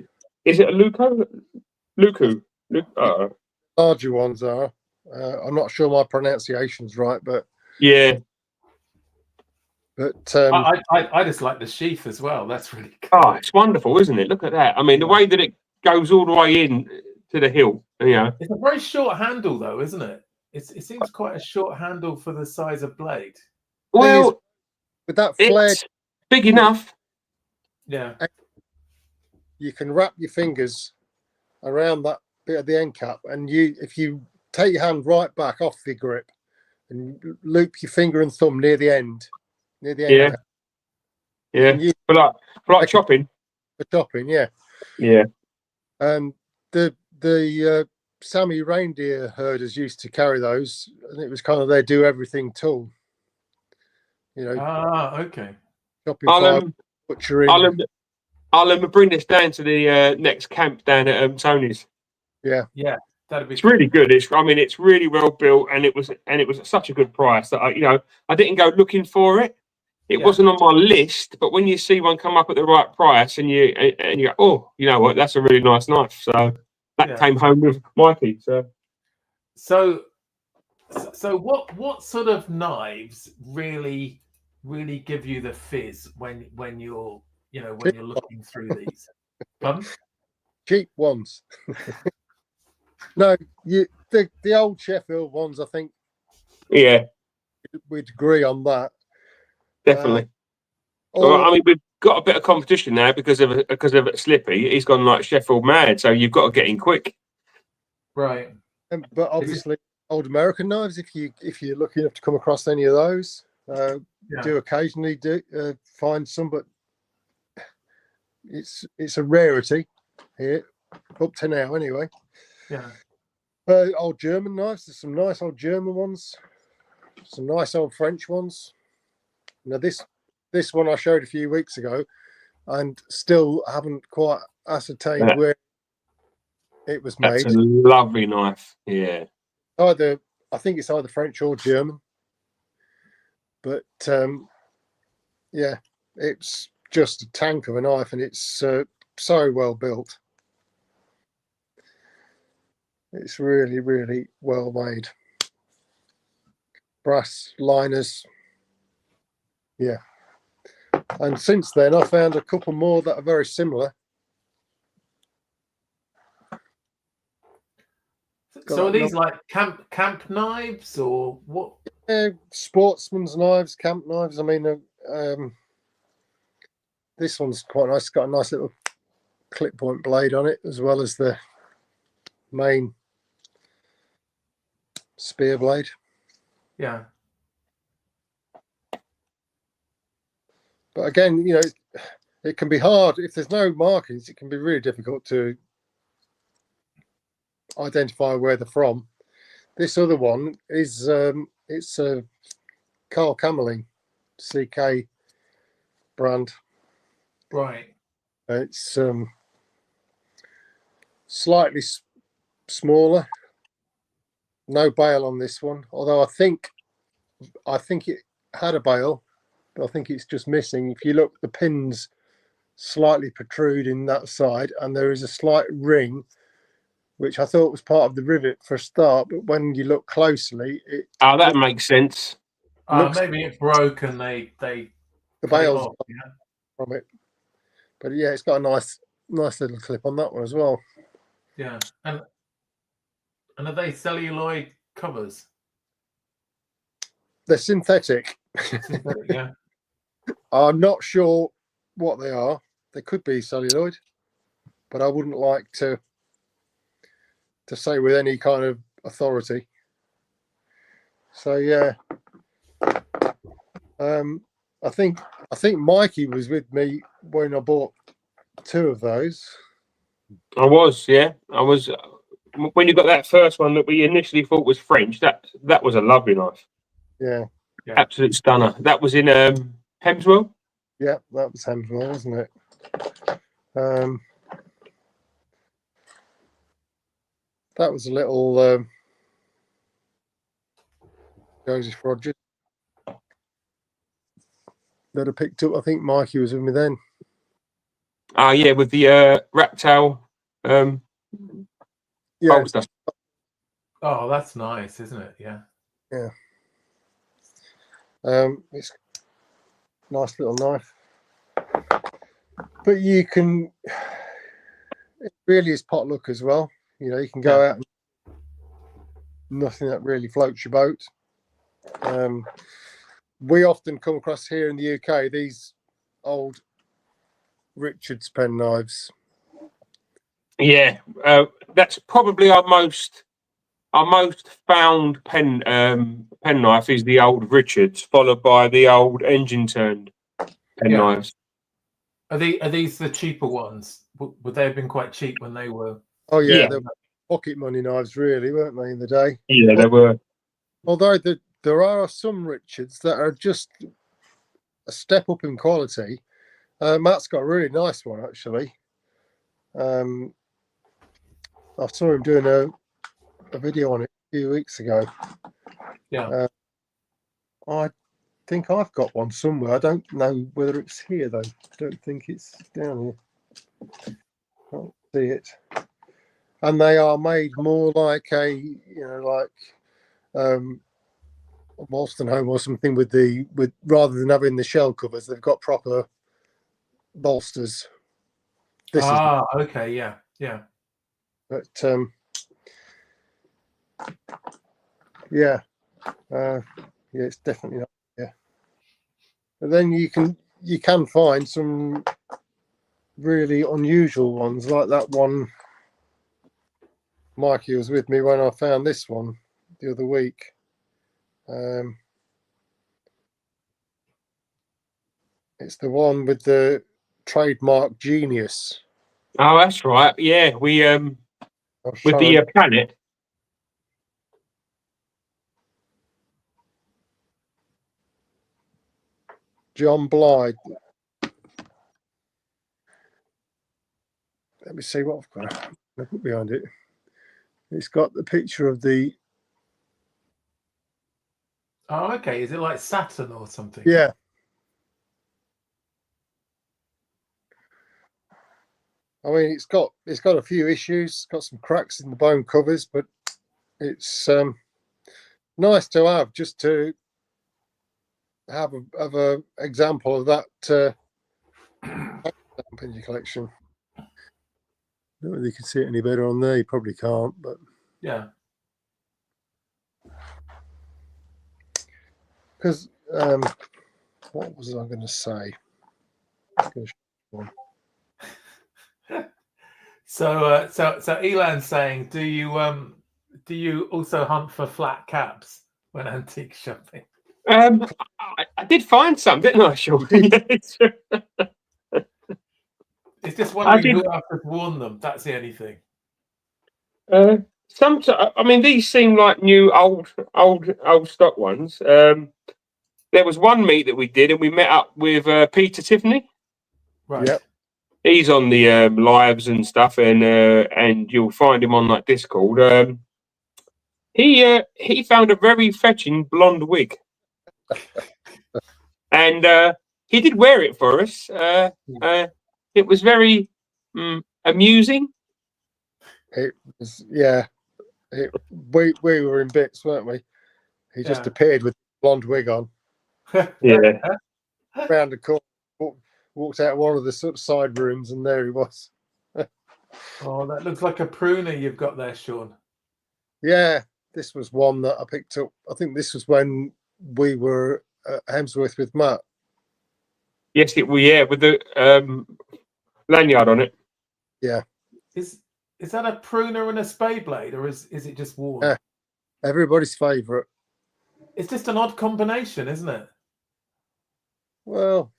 it a Luco? Luku. Larger ones are. I'm not sure my pronunciation's right, but yeah. But I just like the sheath as well. That's really cool. Oh, it's wonderful, isn't it? Look at that. I mean, the way that it goes all the way in to the hilt. It's a very short handle, though, isn't it? It seems quite a short handle for the size of blade. Well, with that flare, big enough. Yeah. You can wrap your fingers around that bit of the end cap, and if you take your hand right back off the grip and loop your finger and thumb near the end. Yeah. For like chopping. For chopping, yeah. Yeah. The Sammy reindeer herders used to carry those, and it was kind of their do everything tool. Okay. Chopping, butchering. I'll bring this down to the next camp down at Tony's. Yeah. That'd be. It's really good. It's really well built, and it was at such a good price that I didn't go looking for it. It wasn't on my list, but when you see one come up at the right price, and you go, oh, you know what, that's a really nice knife. So that came home with Mikey. So what sort of knives really give you the fizz when you're looking through these? Cheap ones. No, the old Sheffield ones, I think. Yeah, we'd agree on that. Definitely. We've got a bit of competition now because of Slippy. He's gone like Sheffield mad, so you've got to get in quick. Right. But obviously, old American knives. If you're lucky enough to come across any of those, do occasionally find some, but it's a rarity here up to now, anyway. Yeah. Old German knives. There's some nice old German ones, some nice old French ones. Now this one I showed a few weeks ago, and still haven't quite ascertained where it was made. That's a lovely knife. Yeah. I think it's either French or German. But yeah, it's just a tank of a knife, and it's so well built. It's really, really well made. Brass liners. Yeah. And since then, I found a couple more that are very similar. So are these like camp knives or what? Sportsman's knives, camp knives. I mean, this one's quite nice. It's got a nice little clip point blade on it, as well as the main spear blade. Yeah. But again, you know, it can be hard if there's no markings. It can be really difficult to identify where they're from. This other one is it's a Carl Camerling CK brand. Right. It's slightly smaller. No bail on this one, although I think it had a bail, but I think it's just missing. If you look, the pins slightly protrude in that side, and there is a slight ring, which I thought was part of the rivet for a start, but when you look closely, that makes sense. Maybe it broke and they the cut it bail's off, yeah. from it. But yeah, it's got a nice little clip on that one as well. Yeah. And are they celluloid covers? They're synthetic. Synthetic, yeah. I'm not sure what they are. They could be celluloid, but I wouldn't like to say with any kind of authority. So yeah, I think Mikey was with me when I bought 2 of those. I was. When you got that first one that we initially thought was French, that was a lovely knife. Yeah. Absolute stunner. That was in Hemswell. Yeah, that was Hemswell, wasn't it? That was a little Joseph Rogers that I picked up. I think Mikey was with me then. Yeah, with the rat tail. Yeah. Oh, that's nice, isn't it? Yeah. Yeah. It's a nice little knife. But you can, it really is potluck as well. You know, you can go out and nothing that really floats your boat. We often come across here in the UK these old Richards pen knives. Yeah, that's probably our most found pen knife is the old Richards, followed by the old engine turned pen knives. Are these the cheaper ones? Would they have been quite cheap when they were? Oh yeah, they were pocket money knives, really, weren't they, in the day? Yeah, they were. Although there are some Richards that are just a step up in quality. Matt's got a really nice one, actually. I saw him doing a video on it a few weeks ago. Yeah. I think I've got one somewhere. I don't know whether it's here, though. I don't think it's down here. Can't see it. And they are made more like a Wolstenholme or something with rather than having the shell covers, they've got proper bolsters. Okay, yeah. But yeah, it's definitely not. Yeah, but then you can find some really unusual ones like that one Mikey was with me when I found this one the other week. It's the one with the trademark Genius. Oh, that's right. Yeah, we I was with trying the to- planet. John Blythe. Let me see what I've got to put behind it. It's got the picture of the Oh, okay. Is it like Saturn or something? yeah. I mean, it's got a few issues. Got some cracks in the bone covers, but it's nice to have just to have a example of that in your collection. I don't know whether you can see it any better on there. You probably can't, but Yeah. because what was I going to say? So Elan's saying, do you also hunt for flat caps when antique shopping? I did find some, didn't I, Sean? You Yes. It's just I wondering did. who else has worn them. That's the only thing. I mean, these seem like new, old stock ones. There was one meet that we did, and we met up with Peter Tiffany. Right. Yep. He's on the lives and stuff, and you'll find him on like Discord. He found a very fetching blonde wig, and he did wear it for us. It was very amusing. It was we were in bits, weren't we? He just Yeah. appeared with a blonde wig on, Yeah. round the corner, walked out one of the sort of side rooms, and there he was. Oh, that looks like a pruner you've got there, Sean. Yeah, this was one that I picked up. I think this was when we were at Hemsworth with Matt. Yes, with the lanyard on it. Yeah. Is that a pruner and a spade blade, or is it just worn? Yeah. Everybody's favourite. It's just an odd combination, isn't it? Well,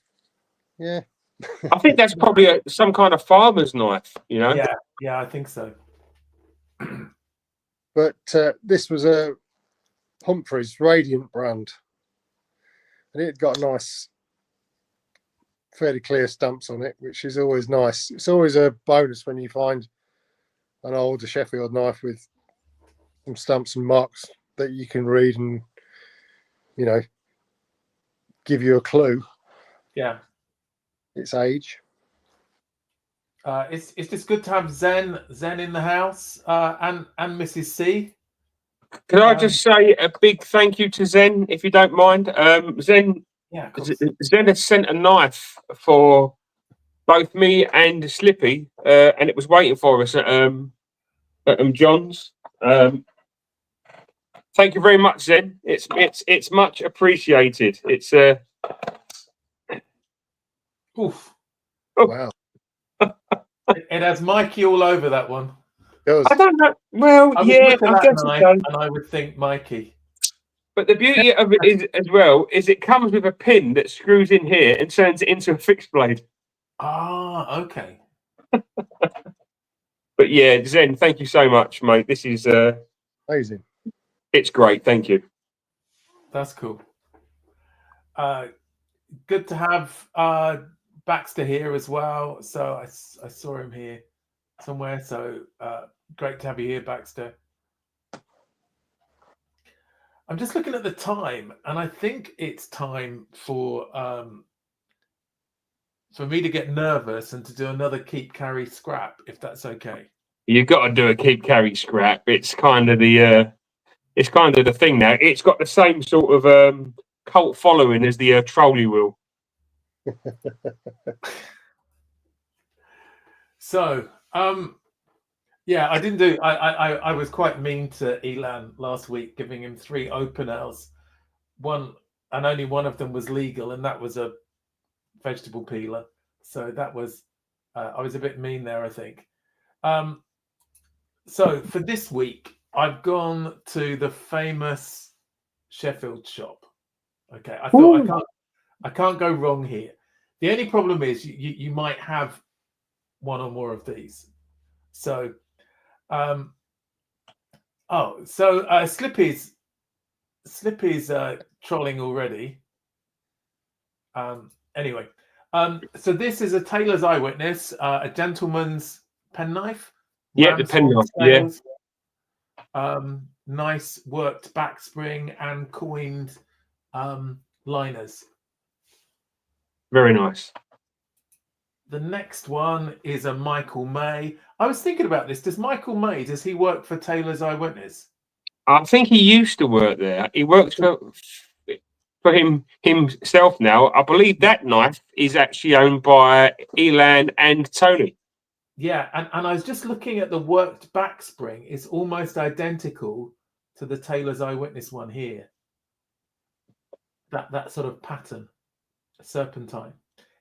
yeah. I think that's probably some kind of farmer's knife, you know? Yeah, I think so. But this was a Humphreys Radiant brand, and it got nice, fairly clear stamps on it, which is always nice. It's always a bonus when you find an older Sheffield knife with some stamps and marks that you can read and, you know, give you a clue. Yeah. Its age. It's just good to have Zen in the house, and Mrs. C. Can I just say a big thank you to Zen, if you don't mind? Zen has sent a knife for both me and Slippy, and it was waiting for us at John's. Thank you very much, Zen. It's much appreciated. It's Oof. Oh. Wow. It has Mikey all over that one. I don't know. Well, I yeah, I guess knife, it does. and I would think Mikey. But the beauty of it is, as well, is it comes with a pin that screws in here and turns it into a fixed blade. Ah, okay. But yeah, Zen, thank you so much, mate. This is Amazing. It's great. Thank you. That's cool. Good to have Baxter here as well. So I saw him here somewhere. So great to have you here, Baxter. I'm just looking at the time, and I think it's time for me to get nervous and to do another keep carry scrap, if that's okay. You've got to do a keep carry scrap. It's kind of the thing now. It's got the same sort of cult following as the trolley wheel. So yeah, I didn't do. I was quite mean to Elan last week, giving him 3 open L's. One, and only one of them was legal, and that was a vegetable peeler. So that was I was a bit mean there, I think. So for this week, I've gone to the famous Sheffield shop. Okay, I thought I can't go wrong here. The only problem is you might have one or more of these. So, Slippy's trolling already. Anyway, so this is a tailor's eyewitness, a gentleman's penknife. Yeah, the penknife. Yeah, nice worked back spring and coined liners. very nice. The next one is a Michael May. I was thinking about this. Does he work for Taylor's Eyewitness? I think he used to work there. He works for himself now. I believe that knife is actually owned by Elan and Tony. Yeah, and I was just looking at the worked back spring. It's almost identical to the Taylor's Eyewitness one here. That sort of pattern, serpentine.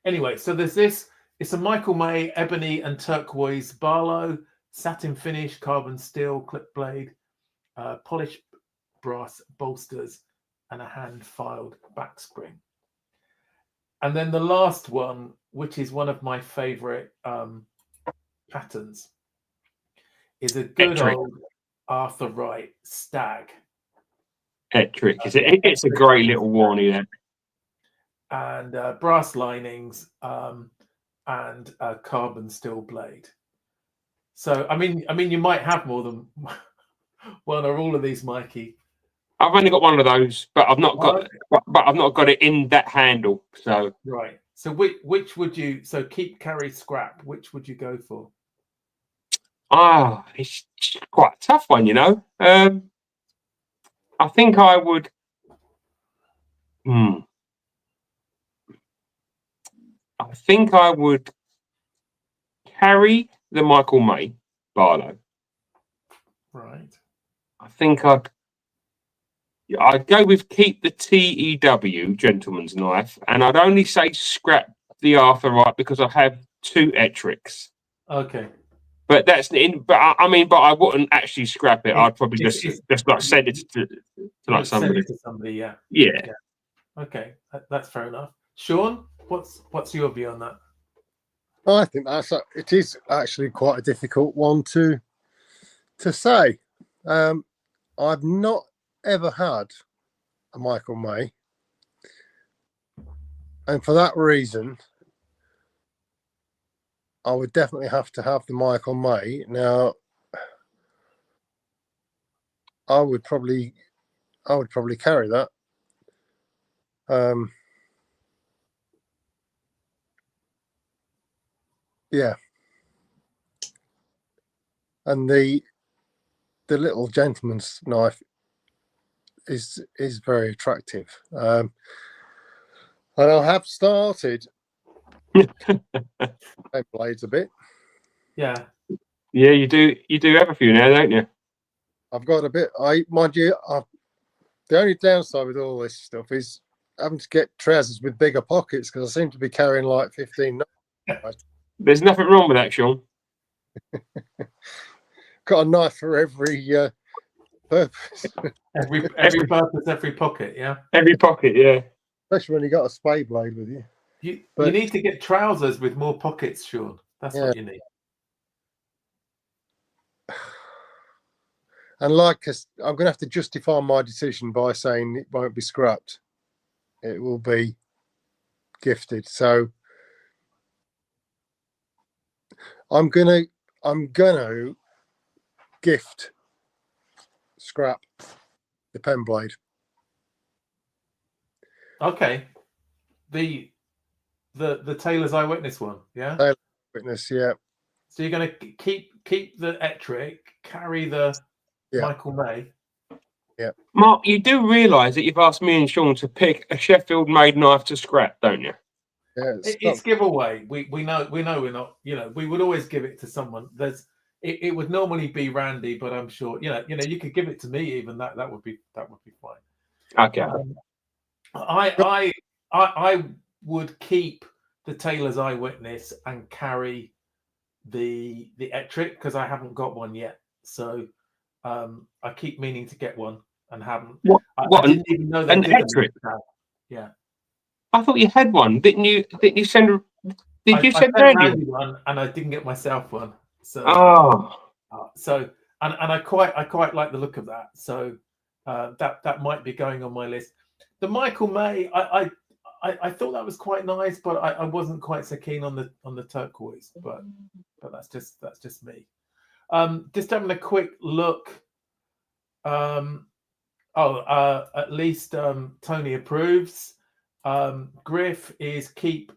Anyway, so there's this. It's a Michael May ebony and turquoise Barlow, satin finish, carbon steel, clip blade, polished brass bolsters, and a hand-filed back spring. And then the last one, which is one of my favourite patterns, is a good old Arthur Wright stag. Ettrick. It's a great little warning there. And brass linings and a carbon steel blade. So I mean, you might have more than one or all of these, Mikey. I've only got one of those, but I've not got it in that handle. So right. So which would you? So keep, carry, scrap. Which would you go for? It's quite a tough one, you know. I think I would. I think I would carry the Michael May Barlow. Right. I think I'd go with keep the TEW gentleman's knife, and I'd only say scrap the Arthur Wright because I have two Ettricks. Okay. But that's in. But I wouldn't actually scrap it. I'd probably just like send it to like somebody. Send it to somebody, yeah. Yeah. Okay, that's fair enough. Sean, what's your view on that? I think it is actually quite a difficult one to say. I've not ever had a Michael May, and for that reason, I would definitely have to have the Michael May. Now, I would probably carry that. Yeah, and the little gentleman's knife is very attractive, and I have started blades a bit. Yeah, you do have a few now, don't you? I've got a bit. Mind you, the only downside with all this stuff is having to get trousers with bigger pockets because I seem to be carrying like 15. There's nothing wrong with that, Sean. Got a knife for every purpose. every purpose, every pocket. Yeah, every pocket. Yeah, especially when you got a spade blade with you. You need to get trousers with more pockets, Sean. That's what you need. And I'm going to have to justify my decision by saying it won't be scrapped. It will be gifted. So I'm gonna gift scrap the pen blade. Okay. The Taylor's Eyewitness one, yeah. Taylor's Eyewitness, yeah. So you're going to keep the Ettrick, carry the Michael May. Yeah. Mark, you do realise that you've asked me and Sean to pick a Sheffield-made knife to scrap, don't you? Yeah, it's giveaway. We know we're not. You know, we would always give it to someone. It would normally be Randy, but I'm sure you know you could give it to me. Even that would be fine. Okay. I would keep the Taylor's Eyewitness and carry the Ettrick because I haven't got one yet. So I keep meaning to get one and haven't. What I didn't even know they an did them. Ettrick? Yeah. I thought you had one. Didn't you send? Did you I send sent Randy? Randy one, and I didn't get myself one. So, and I quite like the look of that. So that might be going on my list. The Michael May, I thought that was quite nice, but I wasn't quite so keen on the turquoise. But that's just me. Just having a quick look. At least Tony approves. Griff is keep,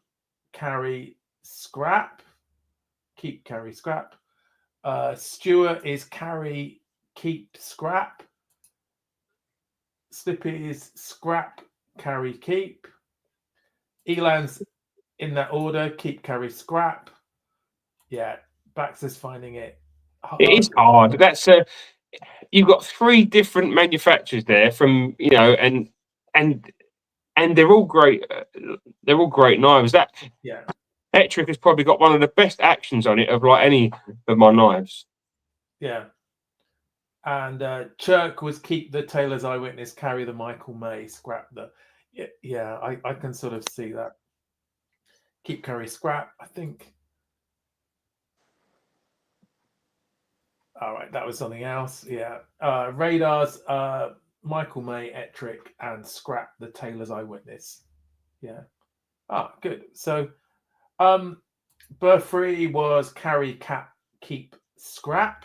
carry, scrap. Keep, carry, scrap. Stuart is carry, keep, scrap. Slippy is scrap, carry, keep. Elan's in that order: keep, carry, scrap. Yeah, Baxter's finding it hard. It is hard. That's you've got 3 different manufacturers there from, you know, and they're all great. They're all great knives. That Ettrick has probably got one of the best actions on it of like any of my knives. Yeah. And Chirk was keep the Taylor's Eyewitness, carry the Michael May, scrap the. Yeah, I can sort of see that. Keep, carry, scrap. I think. All right, that was something else. Yeah. Radars, Michael May, Ettrick, and scrap the Taylor's Eyewitness. Yeah. Good. So Burfree was carry, cap, keep, scrap.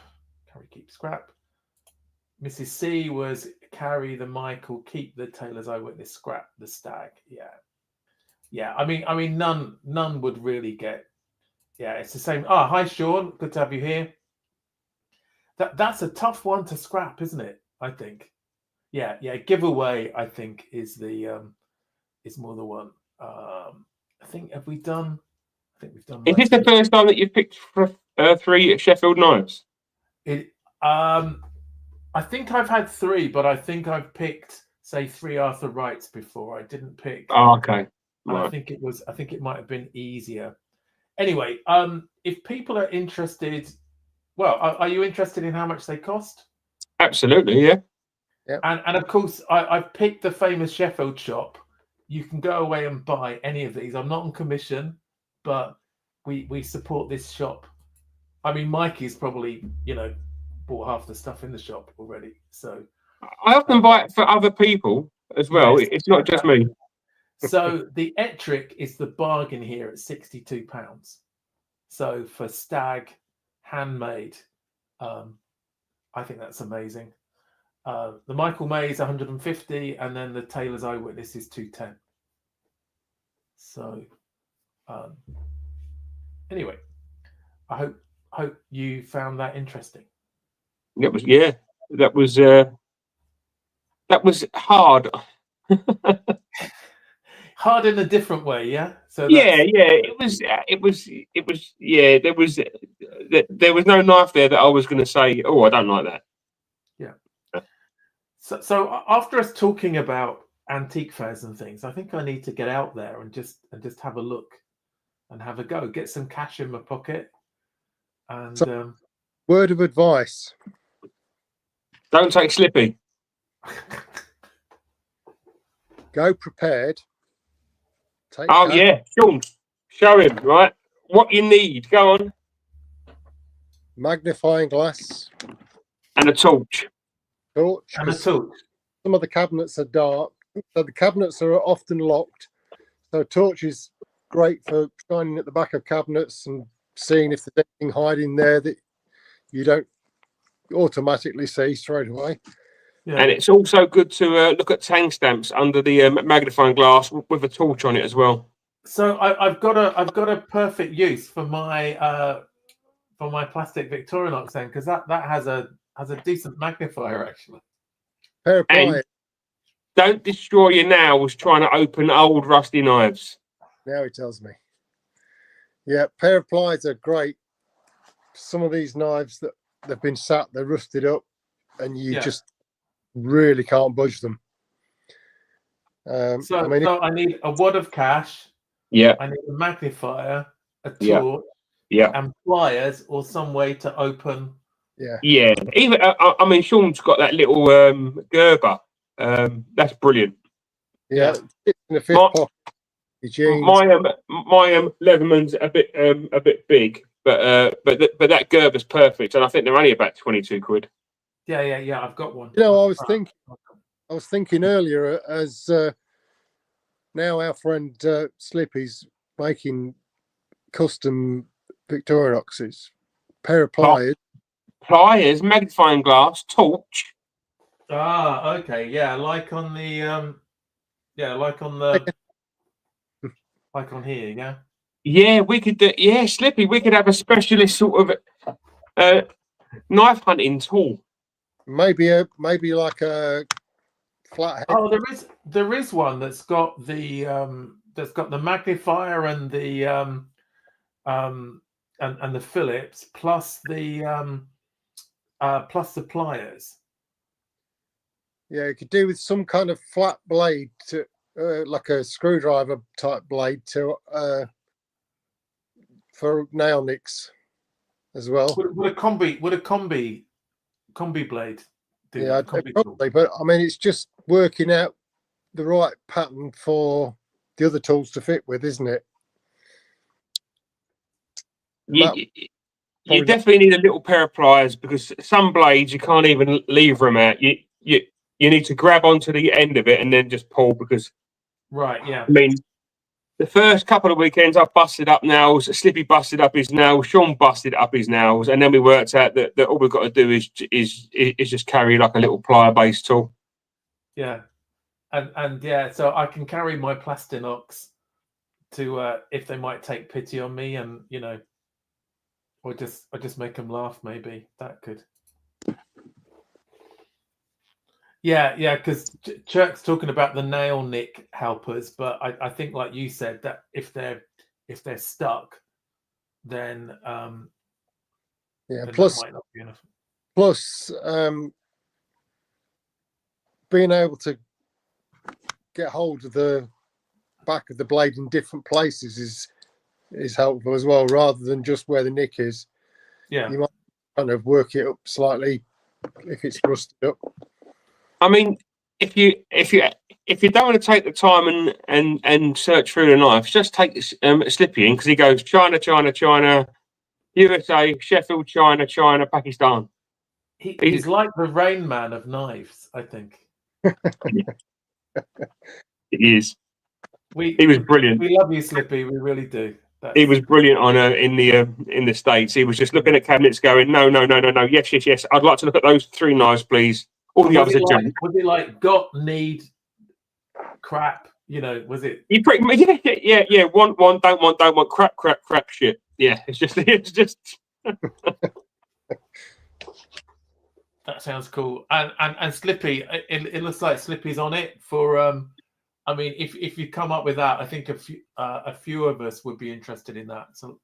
Carry, keep, scrap. Mrs. C was carry the Michael, keep the Taylor's Eyewitness, scrap the Stag. Yeah. I mean, none would really get. Yeah, it's the same. Hi Sean, good to have you here. That's a tough one to scrap, isn't it? I think. Yeah. Giveaway, I think, is the is more the one. I think we've done. Is this the first time that you've picked for 3 Sheffield knives? I think I've had 3, but I think I've picked, say, 3 Arthur Wrights before. I didn't pick. Oh, okay. Right. I think it might have been easier. Anyway, if people are interested, well, are you interested in how much they cost? Absolutely, yeah. And of course, I've picked the famous Sheffield shop. You can go away and buy any of these. I'm not on commission, but we support this shop. I mean, Mikey's probably, bought half the stuff in the shop already. So I often buy it for other people as well. Yes, it's not just me. So the Ettrick is the bargain here at £62. So for Stag, handmade, I think that's amazing. The Michael May is 150, and then the Taylor's Eyewitness is 210. So anyway, I hope you found that interesting. That was hard. Hard in a different way, yeah. So it was. Yeah, there was no knife there that I was going to say, oh, I don't like that. Yeah. So after us talking about antique fairs and things, I think I need to get out there and just have a look and have a go. Get some cash in my pocket. And word of advice: don't take Slippy. Go prepared. Yeah, Sean, show him right what you need. Go on. Magnifying glass and a torch. And a torch. Some of the cabinets are dark, so the cabinets are often locked. So a torch is great for shining at the back of cabinets and seeing if there's anything hiding there that you don't automatically see straight away. Yeah. And it's also good to look at tang stamps under the magnifying glass with a torch on it as well. So I've got a perfect use for my plastic Victorinox then, because that has a decent magnifier actually. Pair of pliers. Don't destroy your nails trying to open old rusty knives. Now he tells me. Yeah, pair of pliers are great. Some of these knives that they've been sat, they're rusted up, and you just really can't budge them. So I need a wad of cash. Yeah. I need a magnifier, a torch, and pliers, or some way to open Yeah. Even I mean, Sean's got that little Gerber. That's brilliant. Yeah. It's in the fifth My- pocket. The jeans. My Leatherman's a bit big, but that Gerber's perfect, and I think they're only about 22 quid. Yeah. I've got one. You know, I was thinking earlier as now our friend Slippy's making custom Victorinoxes, pair of Pliers, magnifying glass, torch. Ah, okay, yeah, like on the like on here, yeah. Yeah, we could do. Yeah, Slippy, we could have a specialist sort of knife hunting tool. maybe like a flathead. Oh, there is one that's got the magnifier and the and the Phillips plus the pliers. Yeah, you could do with some kind of flat blade to like a screwdriver type blade to for nail nicks as well. Would a combi blade do? Yeah, I'd probably, but I mean, it's just working out the right pattern for the other tools to fit with, isn't it? You definitely need a little pair of pliers because some blades you can't even lever them out. You need to grab onto the end of it and then just pull because. Right. Yeah. I mean, the first couple of weekends I busted up nails. Slippy busted up his nails. Sean busted up his nails, and then we worked out that all we've got to do is just carry like a little plier based tool. Yeah, and yeah, so I can carry my Plastinox to if they might take pity on me, and or just make them laugh. Maybe that could. Yeah, because Chirk's talking about the nail nick helpers, but I think, like you said, that if they're stuck, then yeah. then Plus, that might not be enough. Plus, being able to get hold of the back of the blade in different places is helpful as well, rather than just where the nick is. Yeah, you might kind of work it up slightly if it's rusted up. I mean, if you don't want to take the time and search through the knives, just take Slippy in because he goes China, USA, Sheffield, China, Pakistan. He's like the Rain Man of knives, I think. He is. He was brilliant. We love you, Slippy. We really do. He was brilliant on in the States. He was just looking at cabinets, going, no. Yes. I'd like to look at those 3 knives, please. All the others are junk. Was it like got, need, crap? Was it? You pretty much, yeah. Want, don't want, crap, shit. Yeah, it's just. That sounds cool. And Slippy, it looks like Slippy's on it for. I mean, if you come up with that, I think a few of us would be interested in that. So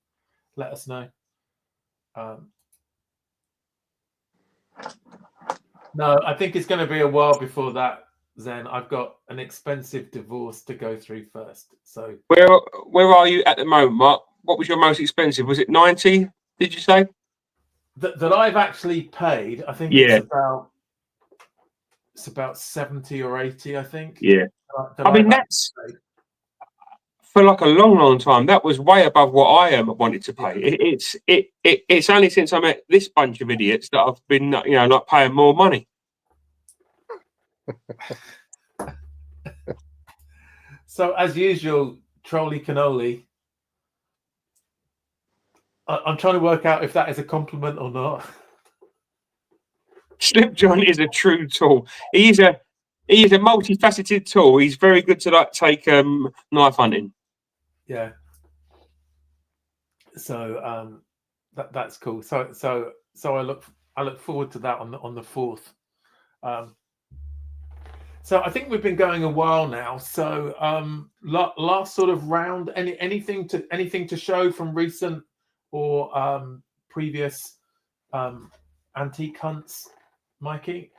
let us know. No, I think it's going to be a while before that, Zen. I've got an expensive divorce to go through first. So where are you at the moment, Mark? What was your most expensive? Was it 90? Did you say that I've actually paid? I think it's about 70 or 80. I think. Yeah. I mean, that's for like a long time. That was way above what I wanted to pay. It's only since I met this bunch of idiots that I've been, like paying more money. So as usual, Trolley Cannoli. I'm trying to work out if that is a compliment or not. Slip John is a true tool. He is a multifaceted tool. He's very good to take knife hunting. Yeah. So that's cool. So I look forward to that on the 4th. So I think we've been going a while now. So last sort of round, anything to show from recent or previous antique hunts, Mikey?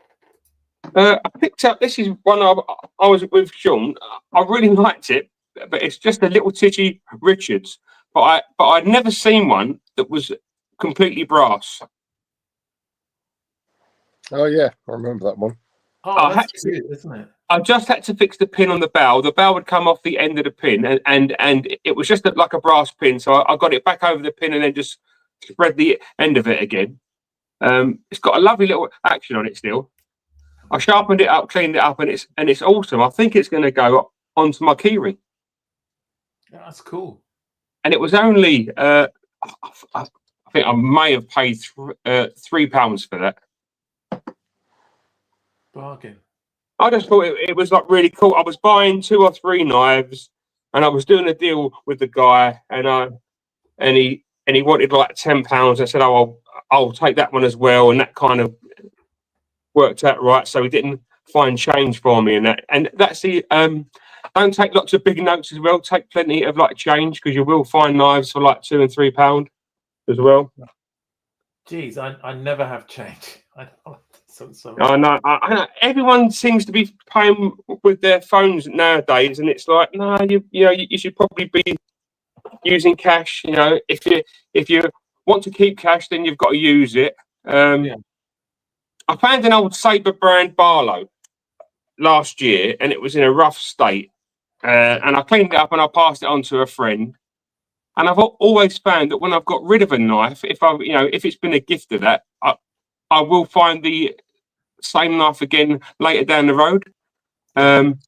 I picked up. This is one I was with Sean. I really liked it, but it's just a little titty Richards. But I'd never seen one that was completely brass. Oh yeah, I remember that one. Oh, I had that's good, isn't it? I just had to fix the pin on the barrel. The barrel would come off the end of the pin, and it was just like a brass pin. So I got it back over the pin and then just spread the end of it again. It's got a lovely little action on it still. I sharpened it up, cleaned it up, and it's awesome. I think it's going to go onto my keyring. Yeah, that's cool. And it was only I think I may have paid £3 for that. Bargain. I just thought it was like really cool. I was buying 2 or 3 knives, and I was doing a deal with the guy, and he wanted like £10. I said, "Oh, I'll take that one as well," and that kind of worked out right. So he didn't find change for me, and that's the don't take lots of big notes as well. Take plenty of like change, because you will find knives for like £2 and £3 as well. Geez, I never have change. So I know. I know. Everyone seems to be paying with their phones nowadays, and it's like, no, you should probably be using cash. If you want to keep cash, then you've got to use it. Yeah. I found an old Sabre brand Barlow last year, and it was in a rough state. And I cleaned it up and I passed it on to a friend. And I've always found that when I've got rid of a knife, if it's been a gift of that, I will find the same knife again later down the road. And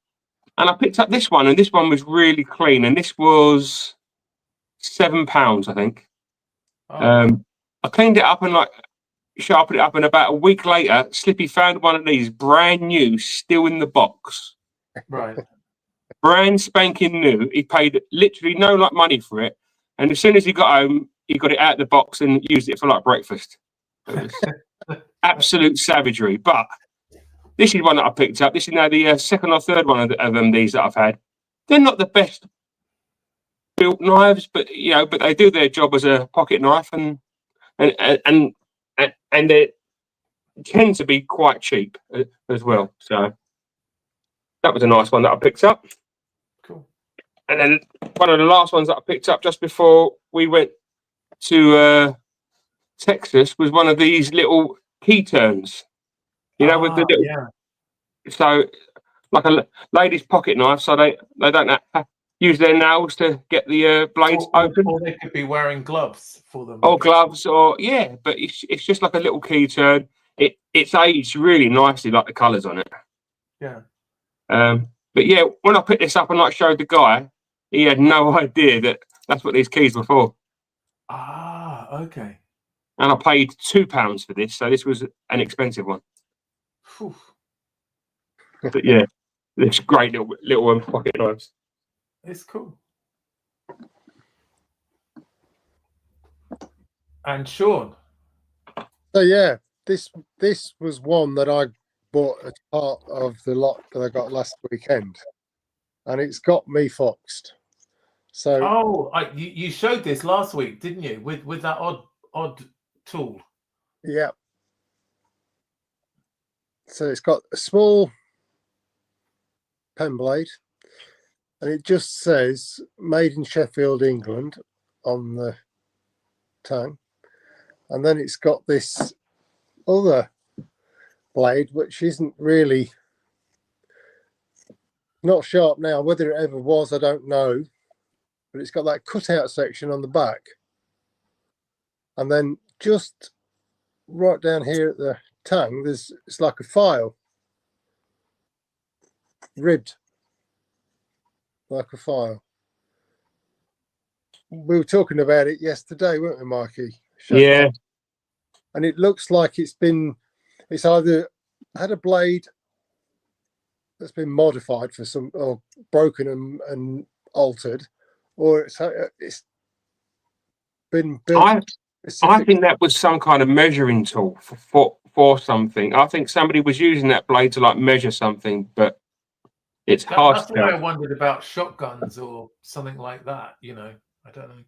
I picked up this one, and this one was really clean, and this was £7, I think. Oh. I cleaned it up and like sharpened it up, and about a week later, Slippy found one of these brand new, still in the box. Right. Brand spanking new. He paid literally no like money for it, and as soon as he got home, he got it out of the box and used it for like breakfast. It was absolute savagery. But this is one that I picked up. This is now the second or third one of them. These that I've had. They're not the best built knives, but they do their job as a pocket knife, and they tend to be quite cheap as well. So that was a nice one that I picked up. Cool. And then one of the last ones that I picked up just before we went to Texas was one of these little key turns. With the little, yeah. So like a lady's pocket knife, so they don't use their nails to get the blades open. Or they could be wearing gloves for them. Or gloves, but it's just like a little key turn. It's aged really nicely, like the colours on it. Yeah. But yeah, when I picked this up and like showed the guy, he had no idea that that's what these keys were for. Okay. And I paid £2 for this, so this was an expensive one. Whew. But yeah, this great little pocket knives. It's cool. And Sean. So yeah, this was one that I bought as part of the lot that I got last weekend, and it's got me foxed. So you showed this last week, didn't you? With that odd tool. Yeah. So it's got a small pen blade, and it just says "Made in Sheffield, England" on the tang, and then it's got this other blade which isn't really not sharp now. Whether it ever was, I don't know, but it's got that cutout section on the back, and then just right down here at the tang, it's like a file, ribbed like a file. We were talking about it yesterday, weren't we, Mikey? Yeah. And it looks like it's either had a blade that's been modified for some, or broken and altered, or it's been built. I think that was some kind of measuring tool for something. I think somebody was using that blade to like measure something, but it's hard to That's tell. why I wondered about shotguns or something like that. I don't know.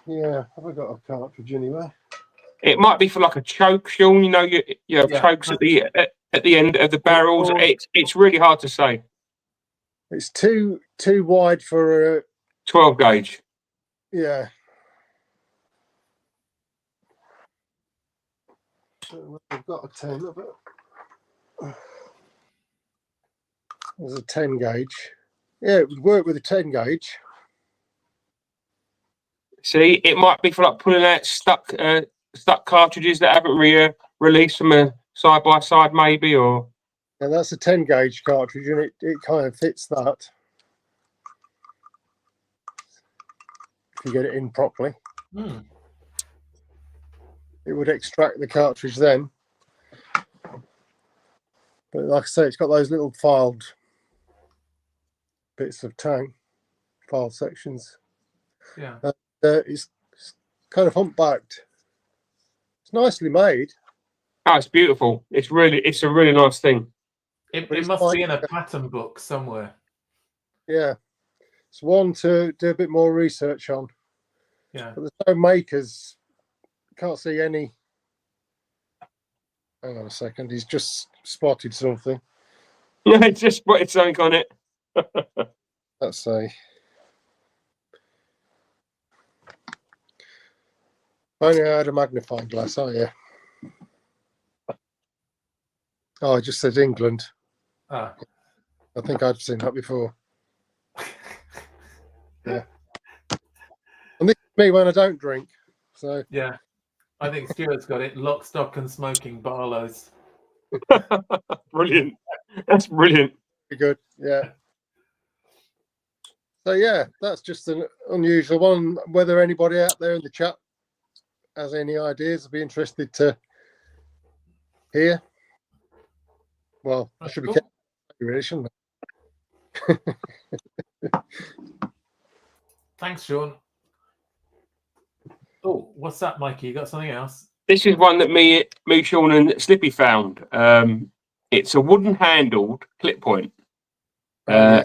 Yeah, have I got a cartridge anywhere? It might be for like a choke, Sean. You have chokes at the end of the barrels. It's really hard to say. It's too wide for a 12 gauge. Yeah. I've got a 10 of it. There's a 10 gauge. Yeah, it would work with a 10 gauge. See, it might be for like pulling out stuck cartridges that haven't released from a side by side, maybe, or. And that's a 10 gauge cartridge, and it kind of fits that. If you get it in properly, it would extract the cartridge then. But like I say, it's got those little filed bits of tang, filed sections. Yeah. It's kind of humpbacked. It's nicely made. Oh, it's beautiful. It's a really nice thing. It must be in a pattern book somewhere. Yeah. It's one to do a bit more research on. Yeah. But there's no makers. Can't see any. Hang on a second. He's just spotted something. Yeah, it just spotted something on it. Let's see. Only I had a magnifying glass, oh yeah. Oh, it just says England. Ah. I think I've seen that before. Yeah. And this is me when I don't drink. So Yeah. I think Stuart's got it. Lock, stock and smoking Barlow's. Brilliant. That's brilliant. pretty good. Yeah. So yeah, that's just an unusual one. Whether anybody out there in the chat has any ideas, I'd be interested to hear. Well, I should be careful, really, shouldn't I? Thanks, Sean. Oh, what's that, Mikey? You got something else? This is one that me, Sean, and Slippy found. It's a wooden handled clip point, Yeah.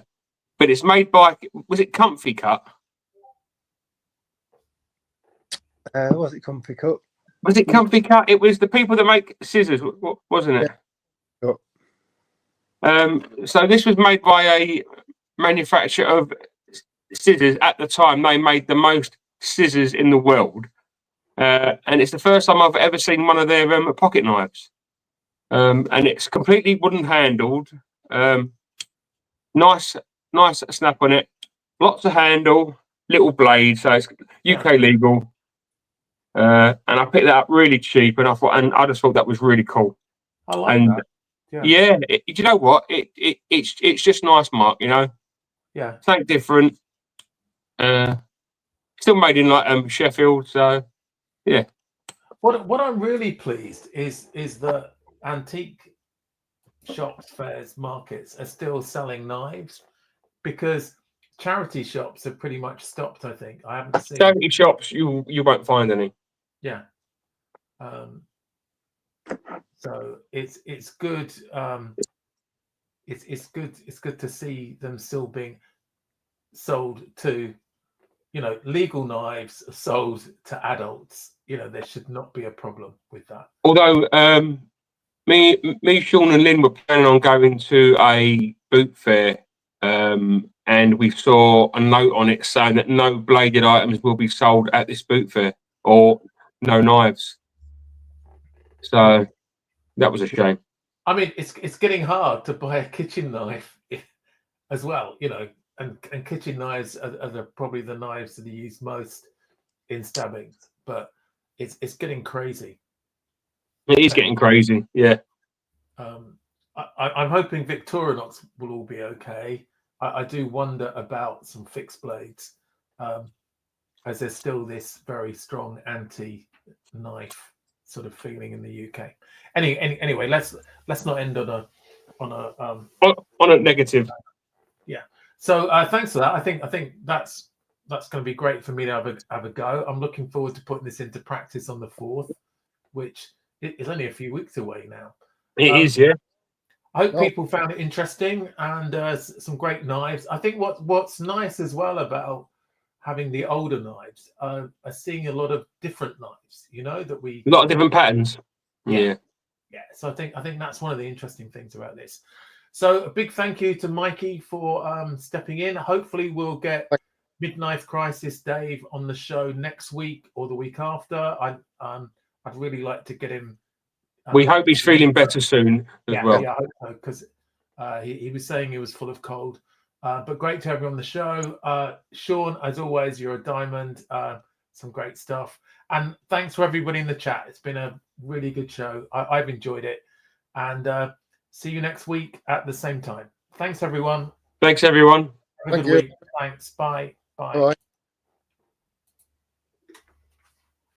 but it's made by, was it Comfy Cut? Was it Comfy Cut? Was it Comfy Cut? It was the people that make scissors, wasn't it? Yeah. So this was made by a manufacturer of scissors. At the time, they made the most scissors in the world. And it's the first time I've ever seen one of their pocket knives. And it's completely wooden handled. Nice snap on it. Lots of handle, little blade. So it's UK legal. And I picked that up really cheap, and I just thought that was really cool. I like that. Yeah, do you know what? It's just nice, Mark. You know. Yeah. Something different. Still made in like Sheffield, so yeah. What I'm really pleased is that antique shops, fairs, markets are still selling knives, because charity shops have pretty much stopped. I think I haven't seen charity shops. You won't find any. Yeah. So it's good. It's good to see them still being sold to, legal knives sold to adults. There should not be a problem with that. Although me, Sean, and Lynn were planning on going to a boot fair, and we saw a note on it saying that no bladed items will be sold at this boot fair, or no knives. So that was a shame. I mean, it's getting hard to buy a kitchen knife as well, and kitchen knives are probably the knives that are used most in stabbings, but it's getting crazy. It is getting crazy, yeah. I'm hoping Victorinox will all be okay. I do wonder about some fixed blades, as there's still this very strong anti-knife sort of feeling in the UK. Anyway, let's not end on a negative. Yeah. So thanks for that. I think that's going to be great for me to have a go. I'm looking forward to putting this into practice on the 4th, which is only a few weeks away now. It is, yeah. I hope people found it interesting, and some great knives. I think what's nice as well about having the older knives are seeing a lot of different knives. That a lot of different patterns. Yeah. So I think that's one of the interesting things about this. So a big thank you to Mikey for stepping in. Hopefully we'll get Midnight Crisis Dave on the show next week or the week after. I'd really like to get him We hope he's feeling better soon as well. Yeah, I hope so, because he was saying he was full of cold. But great to have you on the show. Sean, as always, you're a diamond. Some great stuff. And thanks for everybody in the chat. It's been a really good show. I've enjoyed it. And see you next week at the same time. Thanks, everyone. Thanks, everyone. Have a good week. Thanks. Bye. Bye. Bye.